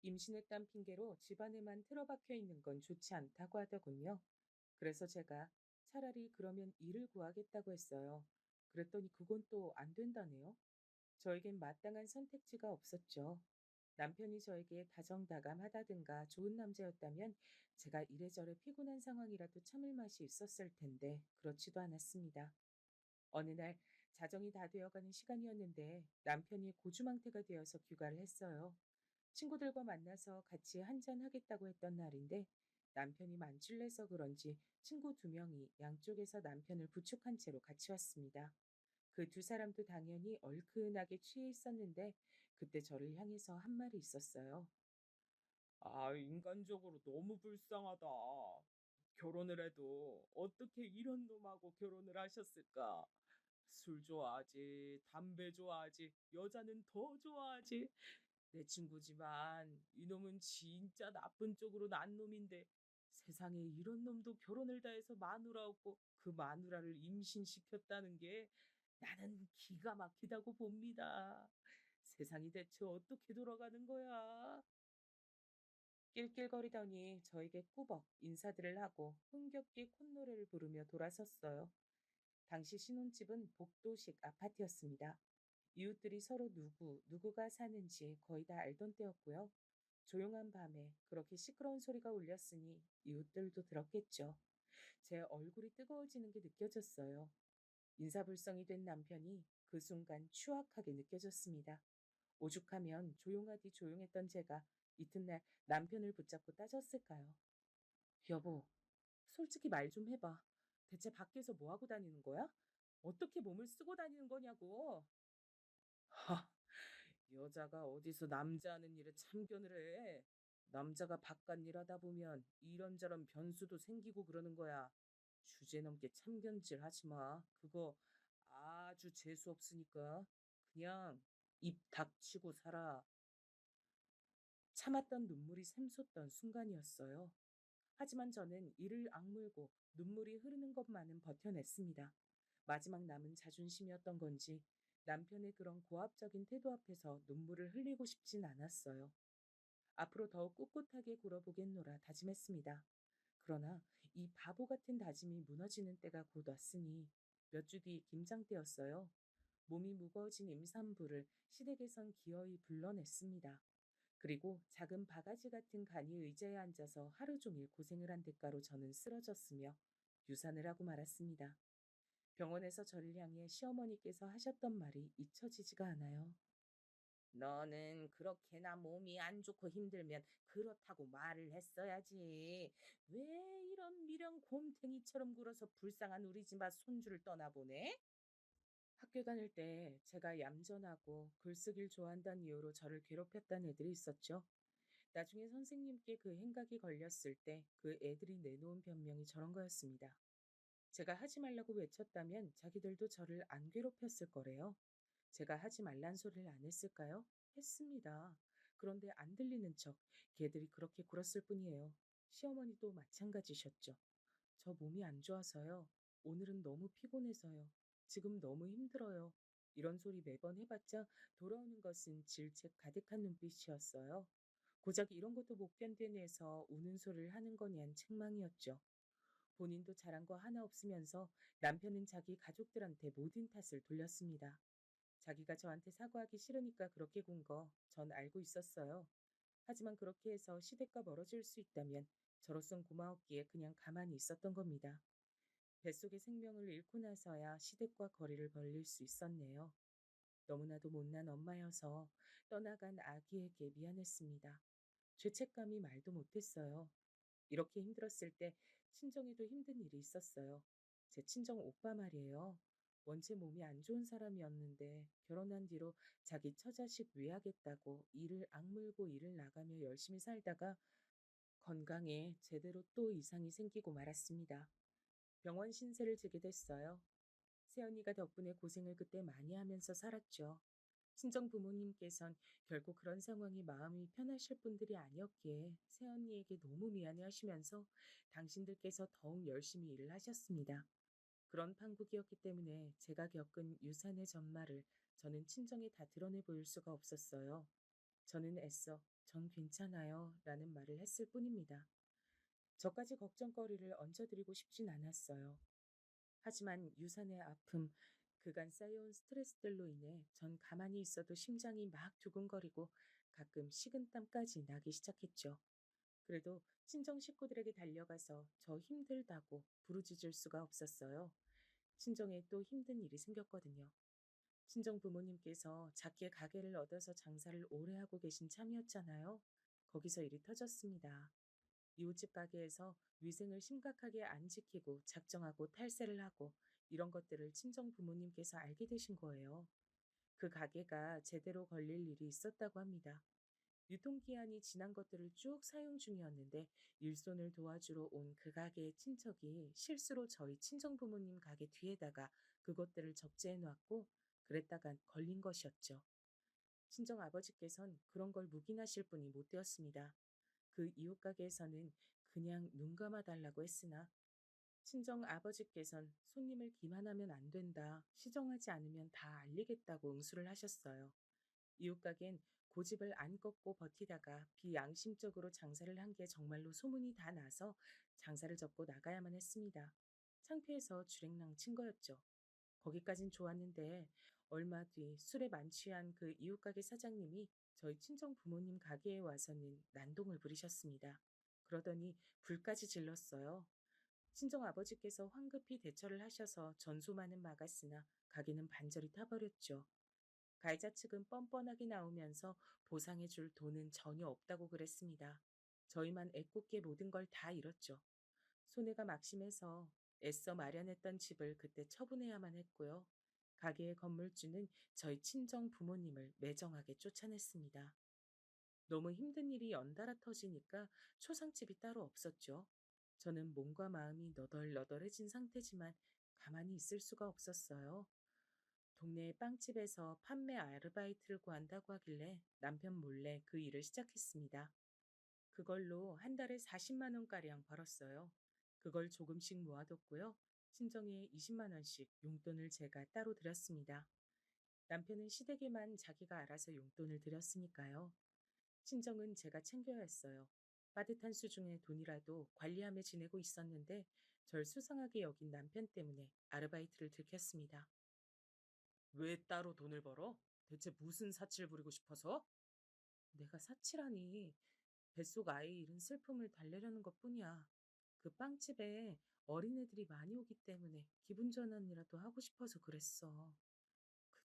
임신했단 핑계로 집안에만 틀어박혀 있는 건 좋지 않다고 하더군요. 그래서 제가 차라리 그러면 일을 구하겠다고 했어요. 그랬더니 그건 또 안 된다네요. 저에겐 마땅한 선택지가 없었죠. 남편이 저에게 다정다감하다든가 좋은 남자였다면 제가 이래저래 피곤한 상황이라도 참을 맛이 있었을 텐데 그렇지도 않았습니다. 어느 날 자정이 다 되어가는 시간이었는데 남편이 고주망태가 되어서 귀가를 했어요. 친구들과 만나서 같이 한잔 하겠다고 했던 날인데 남편이 만취를 해서 그런지 친구 두 명이 양쪽에서 남편을 부축한 채로 같이 왔습니다. 그 두 사람도 당연히 얼큰하게 취해 있었는데 그때 저를 향해서 한 말이 있었어요. 아, 인간적으로 너무 불쌍하다. 결혼을 해도 어떻게 이런 놈하고 결혼을 하셨을까? 술 좋아하지, 담배 좋아하지, 여자는 더 좋아하지. 내 친구지만 이놈은 진짜 나쁜 쪽으로 난 놈인데 세상에 이런 놈도 결혼을 다 해서 마누라 없고 그 마누라를 임신시켰다는 게 나는 기가 막히다고 봅니다. 세상이 대체 어떻게 돌아가는 거야? 낄낄거리더니 저에게 꾸벅 인사들을 하고 흥겹게 콧노래를 부르며 돌아섰어요. 당시 신혼집은 복도식 아파트였습니다. 이웃들이 서로 누구가 사는지 거의 다 알던 때였고요. 조용한 밤에 그렇게 시끄러운 소리가 울렸으니 이웃들도 들었겠죠. 제 얼굴이 뜨거워지는 게 느껴졌어요. 인사불성이 된 남편이 그 순간 추악하게 느껴졌습니다. 오죽하면 조용하디 조용했던 제가 이튿날 남편을 붙잡고 따졌을까요? 여보, 솔직히 말 좀 해봐. 대체 밖에서 뭐 하고 다니는 거야? 어떻게 몸을 쓰고 다니는 거냐고. 하, 여자가 어디서 남자 하는 일에 참견을 해. 남자가 바깥 일하다 보면 이런저런 변수도 생기고 그러는 거야. 주제넘게 참견질 하지 마. 그거 아주 재수 없으니까 그냥 입 닥치고 살아. 참았던 눈물이 샘솟던 순간이었어요. 하지만 저는 이를 악물고 눈물이 흐르는 것만은 버텨냈습니다. 마지막 남은 자존심이었던 건지 남편의 그런 고압적인 태도 앞에서 눈물을 흘리고 싶진 않았어요. 앞으로 더욱 꿋꿋하게 굴어보겠노라 다짐했습니다. 그러나 이 바보 같은 다짐이 무너지는 때가 곧 왔으니 몇 주 뒤 김장 때였어요. 몸이 무거워진 임산부를 시댁에선 기어이 불러냈습니다. 그리고 작은 바가지 같은 간이 의자에 앉아서 하루 종일 고생을 한 대가로 저는 쓰러졌으며 유산을 하고 말았습니다. 병원에서 저를 향해 시어머니께서 하셨던 말이 잊혀지지가 않아요. 너는 그렇게나 몸이 안 좋고 힘들면 그렇다고 말을 했어야지. 왜 이런 미련 곰탱이처럼 굴어서 불쌍한 우리 집 앞 손주를 떠나보내? 학교 다닐 때 제가 얌전하고 글쓰기를 좋아한다는 이유로 저를 괴롭혔던 애들이 있었죠. 나중에 선생님께 그 행각이 걸렸을 때 그 애들이 내놓은 변명이 저런 거였습니다. 제가 하지 말라고 외쳤다면 자기들도 저를 안 괴롭혔을 거래요. 제가 하지 말란 소리를 안 했을까요? 했습니다. 그런데 안 들리는 척 걔들이 그렇게 굴었을 뿐이에요. 시어머니도 마찬가지셨죠. 저 몸이 안 좋아서요. 오늘은 너무 피곤해서요. 지금 너무 힘들어요. 이런 소리 매번 해봤자 돌아오는 것은 질책 가득한 눈빛이었어요. 고작 이런 것도 못 견뎌내서 우는 소리를 하는 거냔 책망이었죠. 본인도 잘한 거 하나 없으면서 남편은 자기 가족들한테 모든 탓을 돌렸습니다. 자기가 저한테 사과하기 싫으니까 그렇게 군 거 전 알고 있었어요. 하지만 그렇게 해서 시댁과 멀어질 수 있다면 저로선 고마웠기에 그냥 가만히 있었던 겁니다. 뱃속의 생명을 잃고 나서야 시댁과 거리를 벌릴 수 있었네요. 너무나도 못난 엄마여서 떠나간 아기에게 미안했습니다. 죄책감이 말도 못했어요. 이렇게 힘들었을 때 친정에도 힘든 일이 있었어요. 제 친정 오빠 말이에요. 원체 몸이 안 좋은 사람이었는데 결혼한 뒤로 자기 처자식 위하겠다고 일을 악물고 일을 나가며 열심히 살다가 건강에 제대로 또 이상이 생기고 말았습니다. 병원 신세를 지게 됐어요. 새언니가 덕분에 고생을 그때 많이 하면서 살았죠. 친정 부모님께선 결국 그런 상황이 마음이 편하실 분들이 아니었기에 새언니에게 너무 미안해 하시면서 당신들께서 더욱 열심히 일을 하셨습니다. 그런 판국이었기 때문에 제가 겪은 유산의 전말을 저는 친정에 다 드러내 보일 수가 없었어요. 저는 애써 전 괜찮아요 라는 말을 했을 뿐입니다. 저까지 걱정거리를 얹어드리고 싶진 않았어요. 하지만 유산의 아픔, 그간 쌓여온 스트레스들로 인해 전 가만히 있어도 심장이 막 두근거리고 가끔 식은땀까지 나기 시작했죠. 그래도 친정 식구들에게 달려가서 저 힘들다고 부르짖을 수가 없었어요. 친정에 또 힘든 일이 생겼거든요. 친정 부모님께서 작게 가게를 얻어서 장사를 오래 하고 계신 참이었잖아요. 거기서 일이 터졌습니다. 이웃집 가게에서 위생을 심각하게 안 지키고 작정하고 탈세를 하고 이런 것들을 친정 부모님께서 알게 되신 거예요. 그 가게가 제대로 걸릴 일이 있었다고 합니다. 유통기한이 지난 것들을 쭉 사용 중이었는데 일손을 도와주러 온 그 가게의 친척이 실수로 저희 친정 부모님 가게 뒤에다가 그것들을 적재해 놨고 그랬다간 걸린 것이었죠. 친정 아버지께선 그런 걸 묵인하실 분이 못 되었습니다. 그 이웃 가게에서는 그냥 눈 감아 달라고 했으나 친정 아버지께선 손님을 기만하면 안 된다. 시정하지 않으면 다 알리겠다고 응수를 하셨어요. 이웃 가겐 고집을 안 꺾고 버티다가 비양심적으로 장사를 한 게 정말로 소문이 다 나서 장사를 접고 나가야만 했습니다. 창피해서 주랭랑 친 거였죠. 거기까진 좋았는데 얼마 뒤 술에 만취한 그 이웃 가게 사장님이 저희 친정 부모님 가게에 와서는 난동을 부리셨습니다. 그러더니 불까지 질렀어요. 친정 아버지께서 황급히 대처를 하셔서 전소만은 막았으나 가게는 반절이 타버렸죠. 가해자 측은 뻔뻔하게 나오면서 보상해 줄 돈은 전혀 없다고 그랬습니다. 저희만 애꿎게 모든 걸 다 잃었죠. 손해가 막심해서 애써 마련했던 집을 그때 처분해야만 했고요. 가게의 건물주는 저희 친정 부모님을 매정하게 쫓아냈습니다. 너무 힘든 일이 연달아 터지니까 초상집이 따로 없었죠. 저는 몸과 마음이 너덜너덜해진 상태지만 가만히 있을 수가 없었어요. 동네 빵집에서 판매 아르바이트를 구한다고 하길래 남편 몰래 그 일을 시작했습니다. 그걸로 한 달에 40만 원가량 벌었어요. 그걸 조금씩 모아뒀고요. 친정에 20만 원씩 용돈을 제가 따로 드렸습니다. 남편은 시댁에만 자기가 알아서 용돈을 드렸으니까요. 친정은 제가 챙겨야 했어요. 빠듯한 수중의 돈이라도 관리하며 지내고 있었는데 절 수상하게 여긴 남편 때문에 아르바이트를 들켰습니다. 왜 따로 돈을 벌어? 대체 무슨 사치를 부리고 싶어서? 내가 사치라니. 뱃속 아이 잃은 슬픔을 달래려는 것뿐이야. 그 빵집에 어린애들이 많이 오기 때문에 기분 전환이라도 하고 싶어서 그랬어.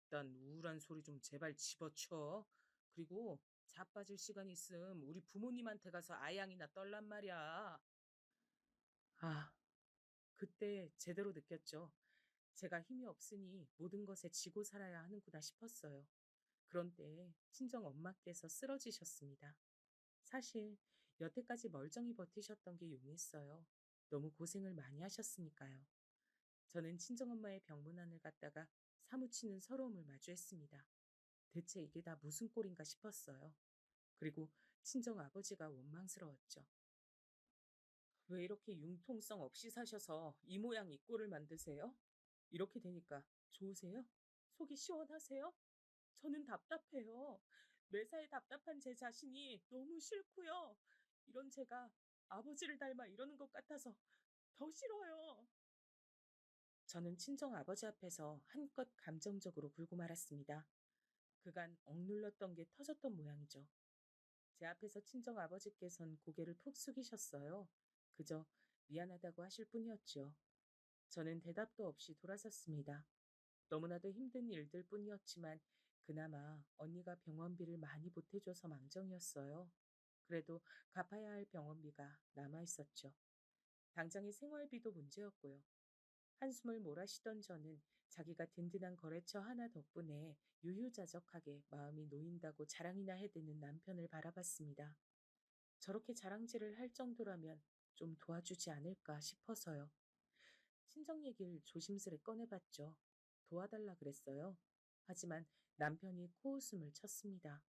그딴 우울한 소리 좀 제발 집어쳐. 그리고 자빠질 시간 있음 우리 부모님한테 가서 아양이나 떨란 말이야. 아, 그때 제대로 느꼈죠. 제가 힘이 없으니 모든 것에 지고 살아야 하는구나 싶었어요. 그런 때에 친정 엄마께서 쓰러지셨습니다. 사실 여태까지 멀쩡히 버티셨던 게 용했어요. 너무 고생을 많이 하셨으니까요. 저는 친정엄마의 병문안을 갔다가 사무치는 서러움을 마주했습니다. 대체 이게 다 무슨 꼴인가 싶었어요. 그리고 친정 아버지가 원망스러웠죠. 왜 이렇게 융통성 없이 사셔서 이 모양 이 꼴을 만드세요? 이렇게 되니까 좋으세요? 속이 시원하세요? 저는 답답해요. 매사에 답답한 제 자신이 너무 싫고요. 이런 제가 아버지를 닮아 이러는 것 같아서 더 싫어요. 저는 친정 아버지 앞에서 한껏 감정적으로 굴고 말았습니다. 그간 억눌렀던 게 터졌던 모양이죠. 제 앞에서 친정 아버지께선 고개를 푹 숙이셨어요. 그저 미안하다고 하실 뿐이었지요. 저는 대답도 없이 돌아섰습니다. 너무나도 힘든 일들 뿐이었지만 그나마 언니가 병원비를 많이 보태줘서 망정이었어요. 그래도 갚아야 할 병원비가 남아 있었죠. 당장의 생활비도 문제였고요. 한숨을 몰아쉬던 저는 자기가 든든한 거래처 하나 덕분에 유유자적하게 마음이 놓인다고 자랑이나 해대는 남편을 바라봤습니다. 저렇게 자랑질을 할 정도라면 좀 도와주지 않을까 싶어서요. 친정 얘기를 조심스레 꺼내봤죠. 도와달라 그랬어요. 하지만 남편이 코웃음을 쳤습니다.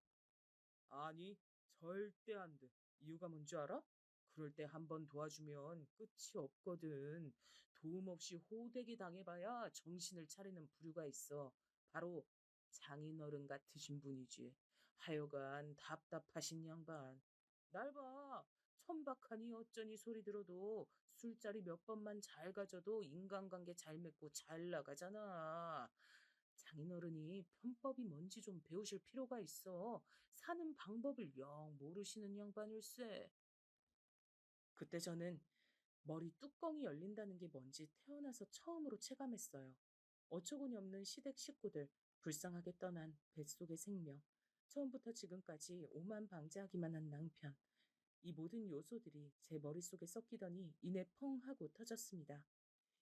아니, 절대 안 돼. 이유가 뭔지 알아? 그럴 때 한 번 도와주면 끝이 없거든. 도움 없이 호되게 당해봐야 정신을 차리는 부류가 있어. 바로 장인어른 같으신 분이지. 하여간 답답하신 양반. 날 봐. 천박하니 어쩌니 소리 들어도 술자리 몇 번만 잘 가져도 인간관계 잘 맺고 잘 나가잖아. 장인어른이 편법이 뭔지 좀 배우실 필요가 있어. 사는 방법을 영 모르시는 양반일세. 그때 저는 머리 뚜껑이 열린다는 게 뭔지 태어나서 처음으로 체감했어요. 어처구니 없는 시댁 식구들, 불쌍하게 떠난 뱃속의 생명, 처음부터 지금까지 오만방자하기만 한 낭편, 이 모든 요소들이 제 머릿속에 섞이더니 이내 펑 하고 터졌습니다.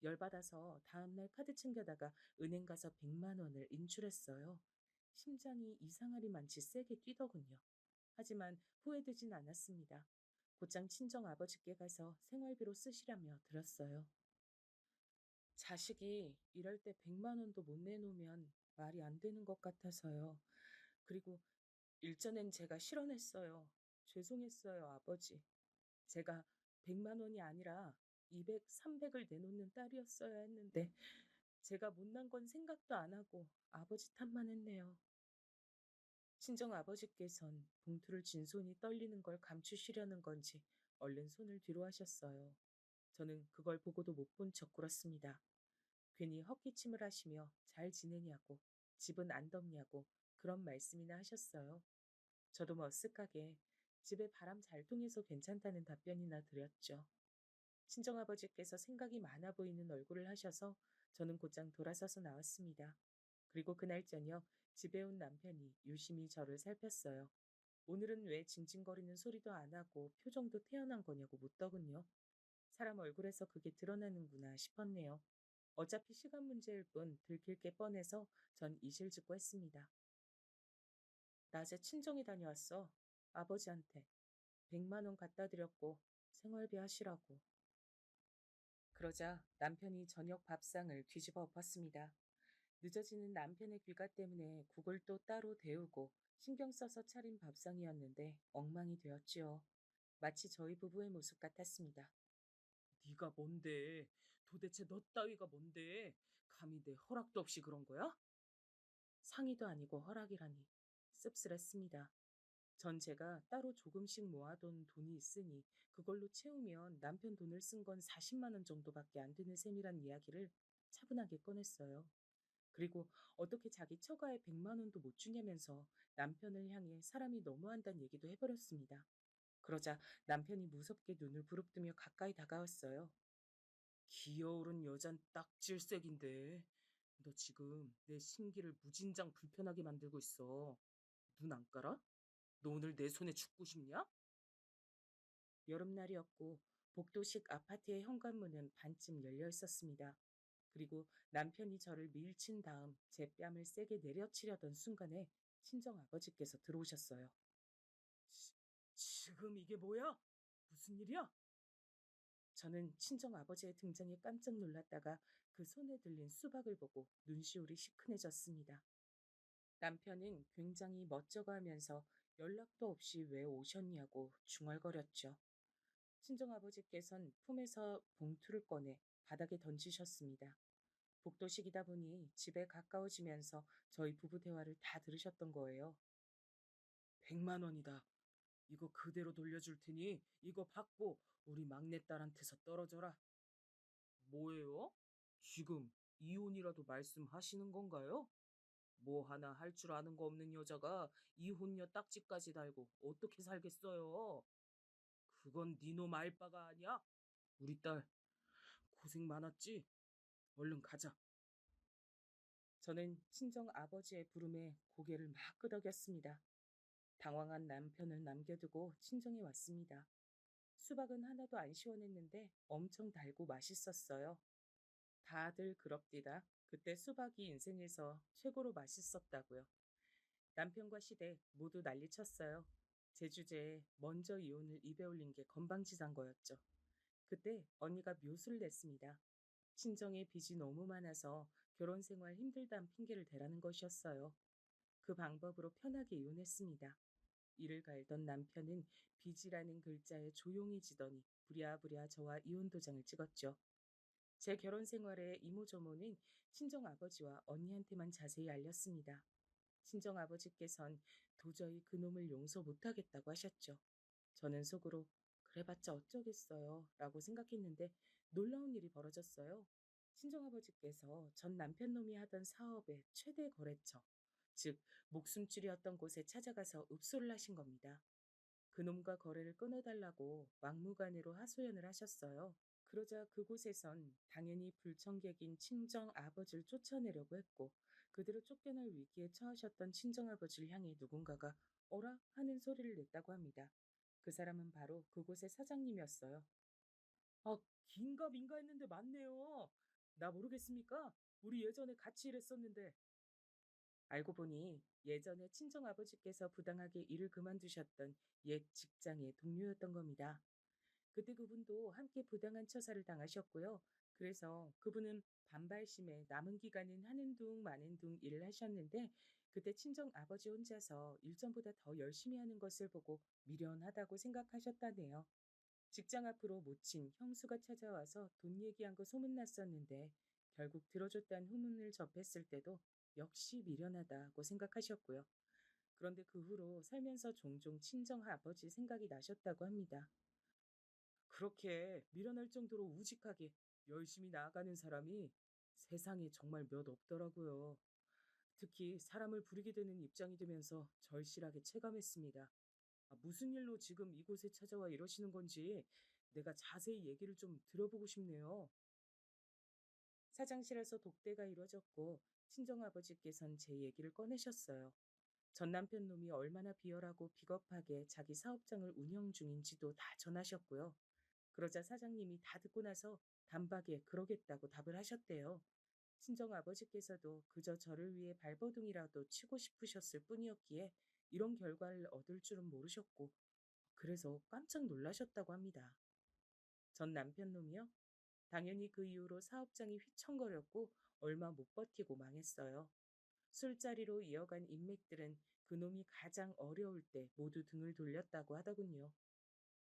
열받아서 다음날 카드 챙겨다가 은행 가서 100만 원을 인출했어요. 심장이 이상하리만치 세게 뛰더군요. 하지만 후회되진 않았습니다. 곧장 친정 아버지께 가서 생활비로 쓰시라며 들었어요. 자식이 이럴 때 100만 원도 못 내놓으면 말이 안 되는 것 같아서요. 그리고 일전엔 제가 실언했어요. 죄송했어요, 아버지. 제가 100만 원이 아니라 200, 300을 내놓는 딸이었어야 했는데 제가 못난 건 생각도 안 하고 아버지 탓만 했네요. 친정 아버지께선 봉투를 쥔 손이 떨리는 걸 감추시려는 건지 얼른 손을 뒤로 하셨어요. 저는 그걸 보고도 못 본 척 굴었습니다. 괜히 헛기침을 하시며 잘 지내냐고, 집은 안 덥냐고 그런 말씀이나 하셨어요. 저도 머쓱하게 집에 바람 잘 통해서 괜찮다는 답변이나 드렸죠. 친정아버지께서 생각이 많아 보이는 얼굴을 하셔서 저는 곧장 돌아서서 나왔습니다. 그리고 그날 저녁 집에 온 남편이 유심히 저를 살폈어요. 오늘은 왜 징징거리는 소리도 안 하고 표정도 태연한 거냐고 묻더군요. 사람 얼굴에서 그게 드러나는구나 싶었네요. 어차피 시간 문제일 뿐 들킬 게 뻔해서 전 이실직고했습니다. 낮에 친정에 다녀왔어. 아버지한테 100만 원 갖다 드렸고 생활비 하시라고. 그러자 남편이 저녁 밥상을 뒤집어 엎었습니다. 늦어지는 남편의 귀가 때문에 국을 또 따로 데우고 신경 써서 차린 밥상이었는데 엉망이 되었지요. 마치 저희 부부의 모습 같았습니다. 네가 뭔데? 도대체 너 따위가 뭔데? 감히 내 허락도 없이 그런 거야? 상의도 아니고 허락이라니. 씁쓸했습니다. 전 제가 따로 조금씩 모아둔 돈이 있으니 그걸로 채우면 남편 돈을 쓴 건 40만 원 정도밖에 안 되는 셈이란 이야기를 차분하게 꺼냈어요. 그리고 어떻게 자기 처가에 100만 원도 못 주냐면서 남편을 향해 사람이 너무한다는 얘기도 해버렸습니다. 그러자 남편이 무섭게 눈을 부릅뜨며 가까이 다가왔어요. 기어오른 여잔 딱 질색인데 너 지금 내 심기를 무진장 불편하게 만들고 있어. 눈 안 깔아? 너 오늘 내 손에 죽고 싶냐? 여름날이었고 복도식 아파트의 현관문은 반쯤 열려 있었습니다. 그리고 남편이 저를 밀친 다음 제 뺨을 세게 내려치려던 순간에 친정 아버지께서 들어오셨어요. 지금 이게 뭐야? 무슨 일이야? 저는 친정 아버지의 등장에 깜짝 놀랐다가 그 손에 들린 수박을 보고 눈시울이 시큰해졌습니다. 남편은 굉장히 멋쩍어하면서 연락도 없이 왜 오셨냐고 중얼거렸죠. 친정아버지께선 품에서 봉투를 꺼내 바닥에 던지셨습니다. 복도식이다 보니 집에 가까워지면서 저희 부부 대화를 다 들으셨던 거예요. 100만 원이다. 이거 그대로 돌려줄 테니 이거 받고 우리 막내딸한테서 떨어져라. 뭐예요? 지금 이혼이라도 말씀하시는 건가요? 뭐 하나 할 줄 아는 거 없는 여자가 이혼녀 딱지까지 달고 어떻게 살겠어요? 그건 니놈 알바가 아니야? 우리 딸 고생 많았지? 얼른 가자. 저는 친정 아버지의 부름에 고개를 막 끄덕였습니다. 당황한 남편을 남겨두고 친정에 왔습니다. 수박은 하나도 안 시원했는데 엄청 달고 맛있었어요. 다들 그럽디다. 그때 수박이 인생에서 최고로 맛있었다고요. 남편과 시댁 모두 난리쳤어요. 제 주제에 먼저 이혼을 입에 올린 게 건방지단 거였죠. 그때 언니가 묘수를 냈습니다. 친정에 빚이 너무 많아서 결혼 생활 힘들다는 핑계를 대라는 것이었어요. 그 방법으로 편하게 이혼했습니다. 이를 갈던 남편은 빚이라는 글자에 조용히 지더니 부랴부랴 저와 이혼 도장을 찍었죠. 제 결혼 생활에 이모저모는 친정 아버지와 언니한테만 자세히 알렸습니다. 친정 아버지께선 도저히 그놈을 용서 못하겠다고 하셨죠. 저는 속으로 그래봤자 어쩌겠어요 라고 생각했는데 놀라운 일이 벌어졌어요. 친정아버지께서 전 남편 놈이 하던 사업의 최대 거래처, 즉 목숨줄이었던 곳에 찾아가서 읍소를 하신 겁니다. 그놈과 거래를 끊어달라고 막무가내로 하소연을 하셨어요. 그러자 그곳에선 당연히 불청객인 친정 아버지를 쫓아내려고 했고 그대로 쫓겨날 위기에 처하셨던 친정 아버지를 향해 누군가가 어라 하는 소리를 냈다고 합니다. 그 사람은 바로 그곳의 사장님이었어요. 아, 긴가 민가 했는데 맞네요. 나 모르겠습니까? 우리 예전에 같이 일했었는데. 알고 보니 예전에 친정 아버지께서 부당하게 일을 그만두셨던 옛 직장의 동료였던 겁니다. 그때 그분도 함께 부당한 처사를 당하셨고요. 그래서 그분은 반발심에 남은 기간은 하는 둥 마는 둥 일을 하셨는데 그때 친정 아버지 혼자서 일전보다 더 열심히 하는 것을 보고 미련하다고 생각하셨다네요. 직장 앞으로 모친 형수가 찾아와서 돈 얘기한 거 소문났었는데 결국 들어줬다는 후문을 접했을 때도 역시 미련하다고 생각하셨고요. 그런데 그 후로 살면서 종종 친정 아버지 생각이 나셨다고 합니다. 그렇게 밀어낼 정도로 우직하게 열심히 나아가는 사람이 세상에 정말 몇 없더라고요. 특히 사람을 부리게 되는 입장이 되면서 절실하게 체감했습니다. 무슨 일로 지금 이곳에 찾아와 이러시는 건지 내가 자세히 얘기를 좀 들어보고 싶네요. 사장실에서 독대가 이루어졌고 친정아버지께선 제 얘기를 꺼내셨어요. 전 남편 놈이 얼마나 비열하고 비겁하게 자기 사업장을 운영 중인지도 다 전하셨고요. 그러자 사장님이 다 듣고 나서 단박에 그러겠다고 답을 하셨대요. 친정 아버지께서도 그저 저를 위해 발버둥이라도 치고 싶으셨을 뿐이었기에 이런 결과를 얻을 줄은 모르셨고, 그래서 깜짝 놀라셨다고 합니다. 전 남편 놈이요? 당연히 그 이후로 사업장이 휘청거렸고 얼마 못 버티고 망했어요. 술자리로 이어간 인맥들은 그놈이 가장 어려울 때 모두 등을 돌렸다고 하더군요.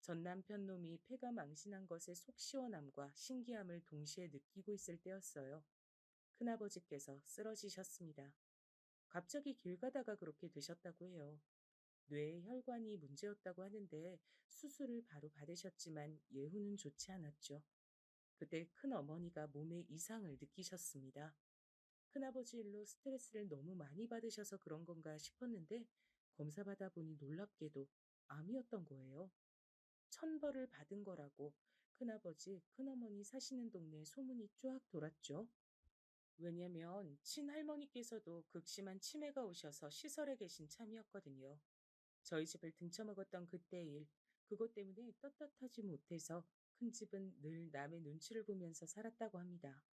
전 남편 놈이 폐가 망신한 것의 속 시원함과 신기함을 동시에 느끼고 있을 때였어요. 큰아버지께서 쓰러지셨습니다. 갑자기 길 가다가 그렇게 되셨다고 해요. 뇌의 혈관이 문제였다고 하는데 수술을 바로 받으셨지만 예후는 좋지 않았죠. 그때 큰어머니가 몸에 이상을 느끼셨습니다. 큰아버지 일로 스트레스를 너무 많이 받으셔서 그런 건가 싶었는데 검사받아 보니 놀랍게도 암이었던 거예요. 천벌을 받은 거라고 큰아버지, 큰어머니 사시는 동네에 소문이 쫙 돌았죠. 왜냐면 친할머니께서도 극심한 치매가 오셔서 시설에 계신 참이었거든요. 저희 집을 등쳐먹었던 그때 일, 그것 때문에 떳떳하지 못해서 큰 집은 늘 남의 눈치를 보면서 살았다고 합니다.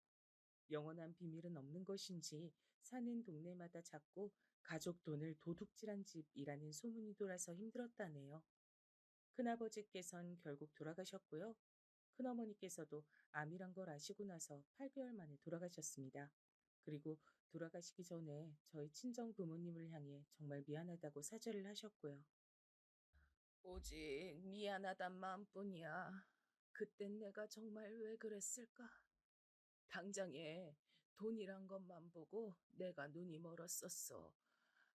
영원한 비밀은 없는 것인지 사는 동네마다 자꾸 가족 돈을 도둑질한 집이라는 소문이 돌아서 힘들었다네요. 큰아버지께선 결국 돌아가셨고요. 큰어머니께서도 암이란 걸 아시고 나서 8개월 만에 돌아가셨습니다. 그리고 돌아가시기 전에 저희 친정 부모님을 향해 정말 미안하다고 사죄를 하셨고요. 오직 미안하단 마음뿐이야. 그땐 내가 정말 왜 그랬을까? 당장에 돈이란 것만 보고 내가 눈이 멀었었어.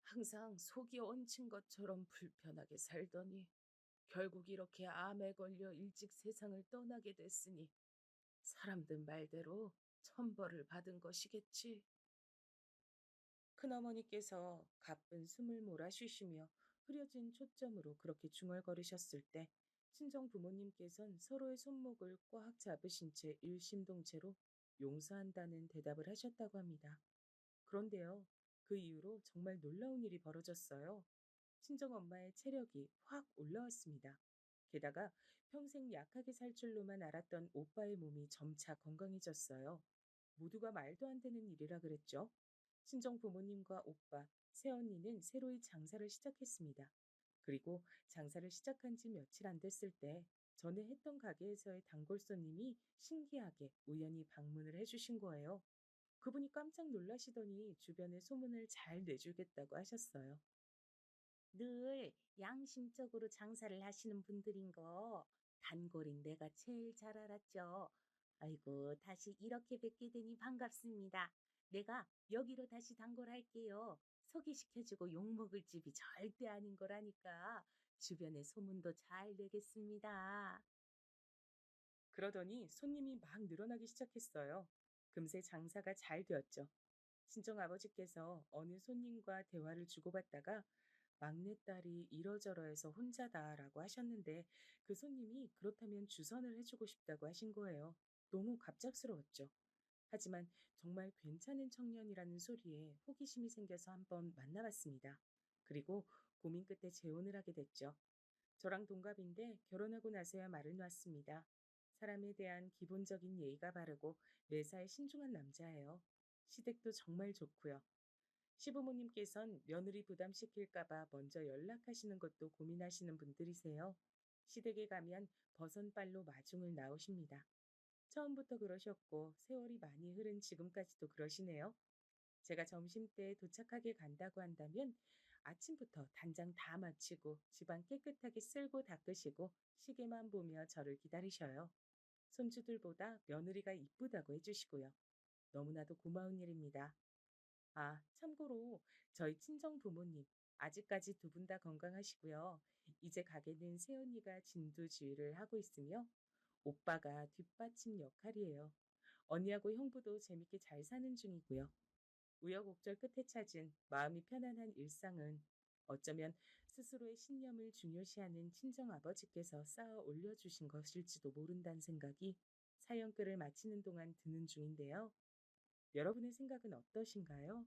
항상 속이 얹힌 것처럼 불편하게 살더니 결국 이렇게 암에 걸려 일찍 세상을 떠나게 됐으니 사람들 말대로 천벌을 받은 것이겠지. 큰어머니께서 가쁜 숨을 몰아쉬시며 흐려진 초점으로 그렇게 중얼거리셨을 때 친정 부모님께선 서로의 손목을 꽉 잡으신 채 일심동체로 용서한다는 대답을 하셨다고 합니다. 그런데요, 그 이후로 정말 놀라운 일이 벌어졌어요. 친정엄마의 체력이 확 올라왔습니다. 게다가 평생 약하게 살 줄로만 알았던 오빠의 몸이 점차 건강해졌어요. 모두가 말도 안 되는 일이라 그랬죠. 친정 부모님과 오빠, 새언니는 새로이 장사를 시작했습니다. 그리고 장사를 시작한 지 며칠 안 됐을 때 전에 했던 가게에서의 단골 손님이 신기하게 우연히 방문을 해주신 거예요. 그분이 깜짝 놀라시더니 주변에 소문을 잘 내주겠다고 하셨어요. 늘 양심적으로 장사를 하시는 분들인 거 단골인 내가 제일 잘 알았죠. 아이고, 다시 이렇게 뵙게 되니 반갑습니다. 내가 여기로 다시 단골할게요. 소개시켜주고 욕먹을 집이 절대 아닌 거라니까 주변에 소문도 잘 내겠습니다. 그러더니 손님이 막 늘어나기 시작했어요. 금세 장사가 잘 되었죠. 친정아버지께서 어느 손님과 대화를 주고받다가 막내딸이 이러저러해서 혼자다라고 하셨는데 그 손님이 그렇다면 주선을 해주고 싶다고 하신 거예요. 너무 갑작스러웠죠. 하지만 정말 괜찮은 청년이라는 소리에 호기심이 생겨서 한번 만나봤습니다. 그리고 고민 끝에 재혼을 하게 됐죠. 저랑 동갑인데 결혼하고 나서야 말을 놓았습니다. 사람에 대한 기본적인 예의가 바르고 매사에 신중한 남자예요. 시댁도 정말 좋고요. 시부모님께선 며느리 부담시킬까봐 먼저 연락하시는 것도 고민하시는 분들이세요. 시댁에 가면 버선발로 마중을 나오십니다. 처음부터 그러셨고 세월이 많이 흐른 지금까지도 그러시네요. 제가 점심때 도착하게 간다고 한다면 아침부터 단장 다 마치고 집안 깨끗하게 쓸고 닦으시고 시계만 보며 저를 기다리셔요. 손주들보다 며느리가 이쁘다고 해주시고요. 너무나도 고마운 일입니다. 참고로 저희 친정 부모님, 아직까지 두 분 다 건강하시고요. 이제 가게는 새언니가 진두지휘를 하고 있으며 오빠가 뒷받침 역할이에요. 언니하고 형부도 재밌게 잘 사는 중이고요. 우여곡절 끝에 찾은 마음이 편안한 일상은 어쩌면 스스로의 신념을 중요시하는 친정아버지께서 쌓아 올려주신 것일지도 모른다는 생각이 사연글을 마치는 동안 드는 중인데요. 여러분의 생각은 어떠신가요?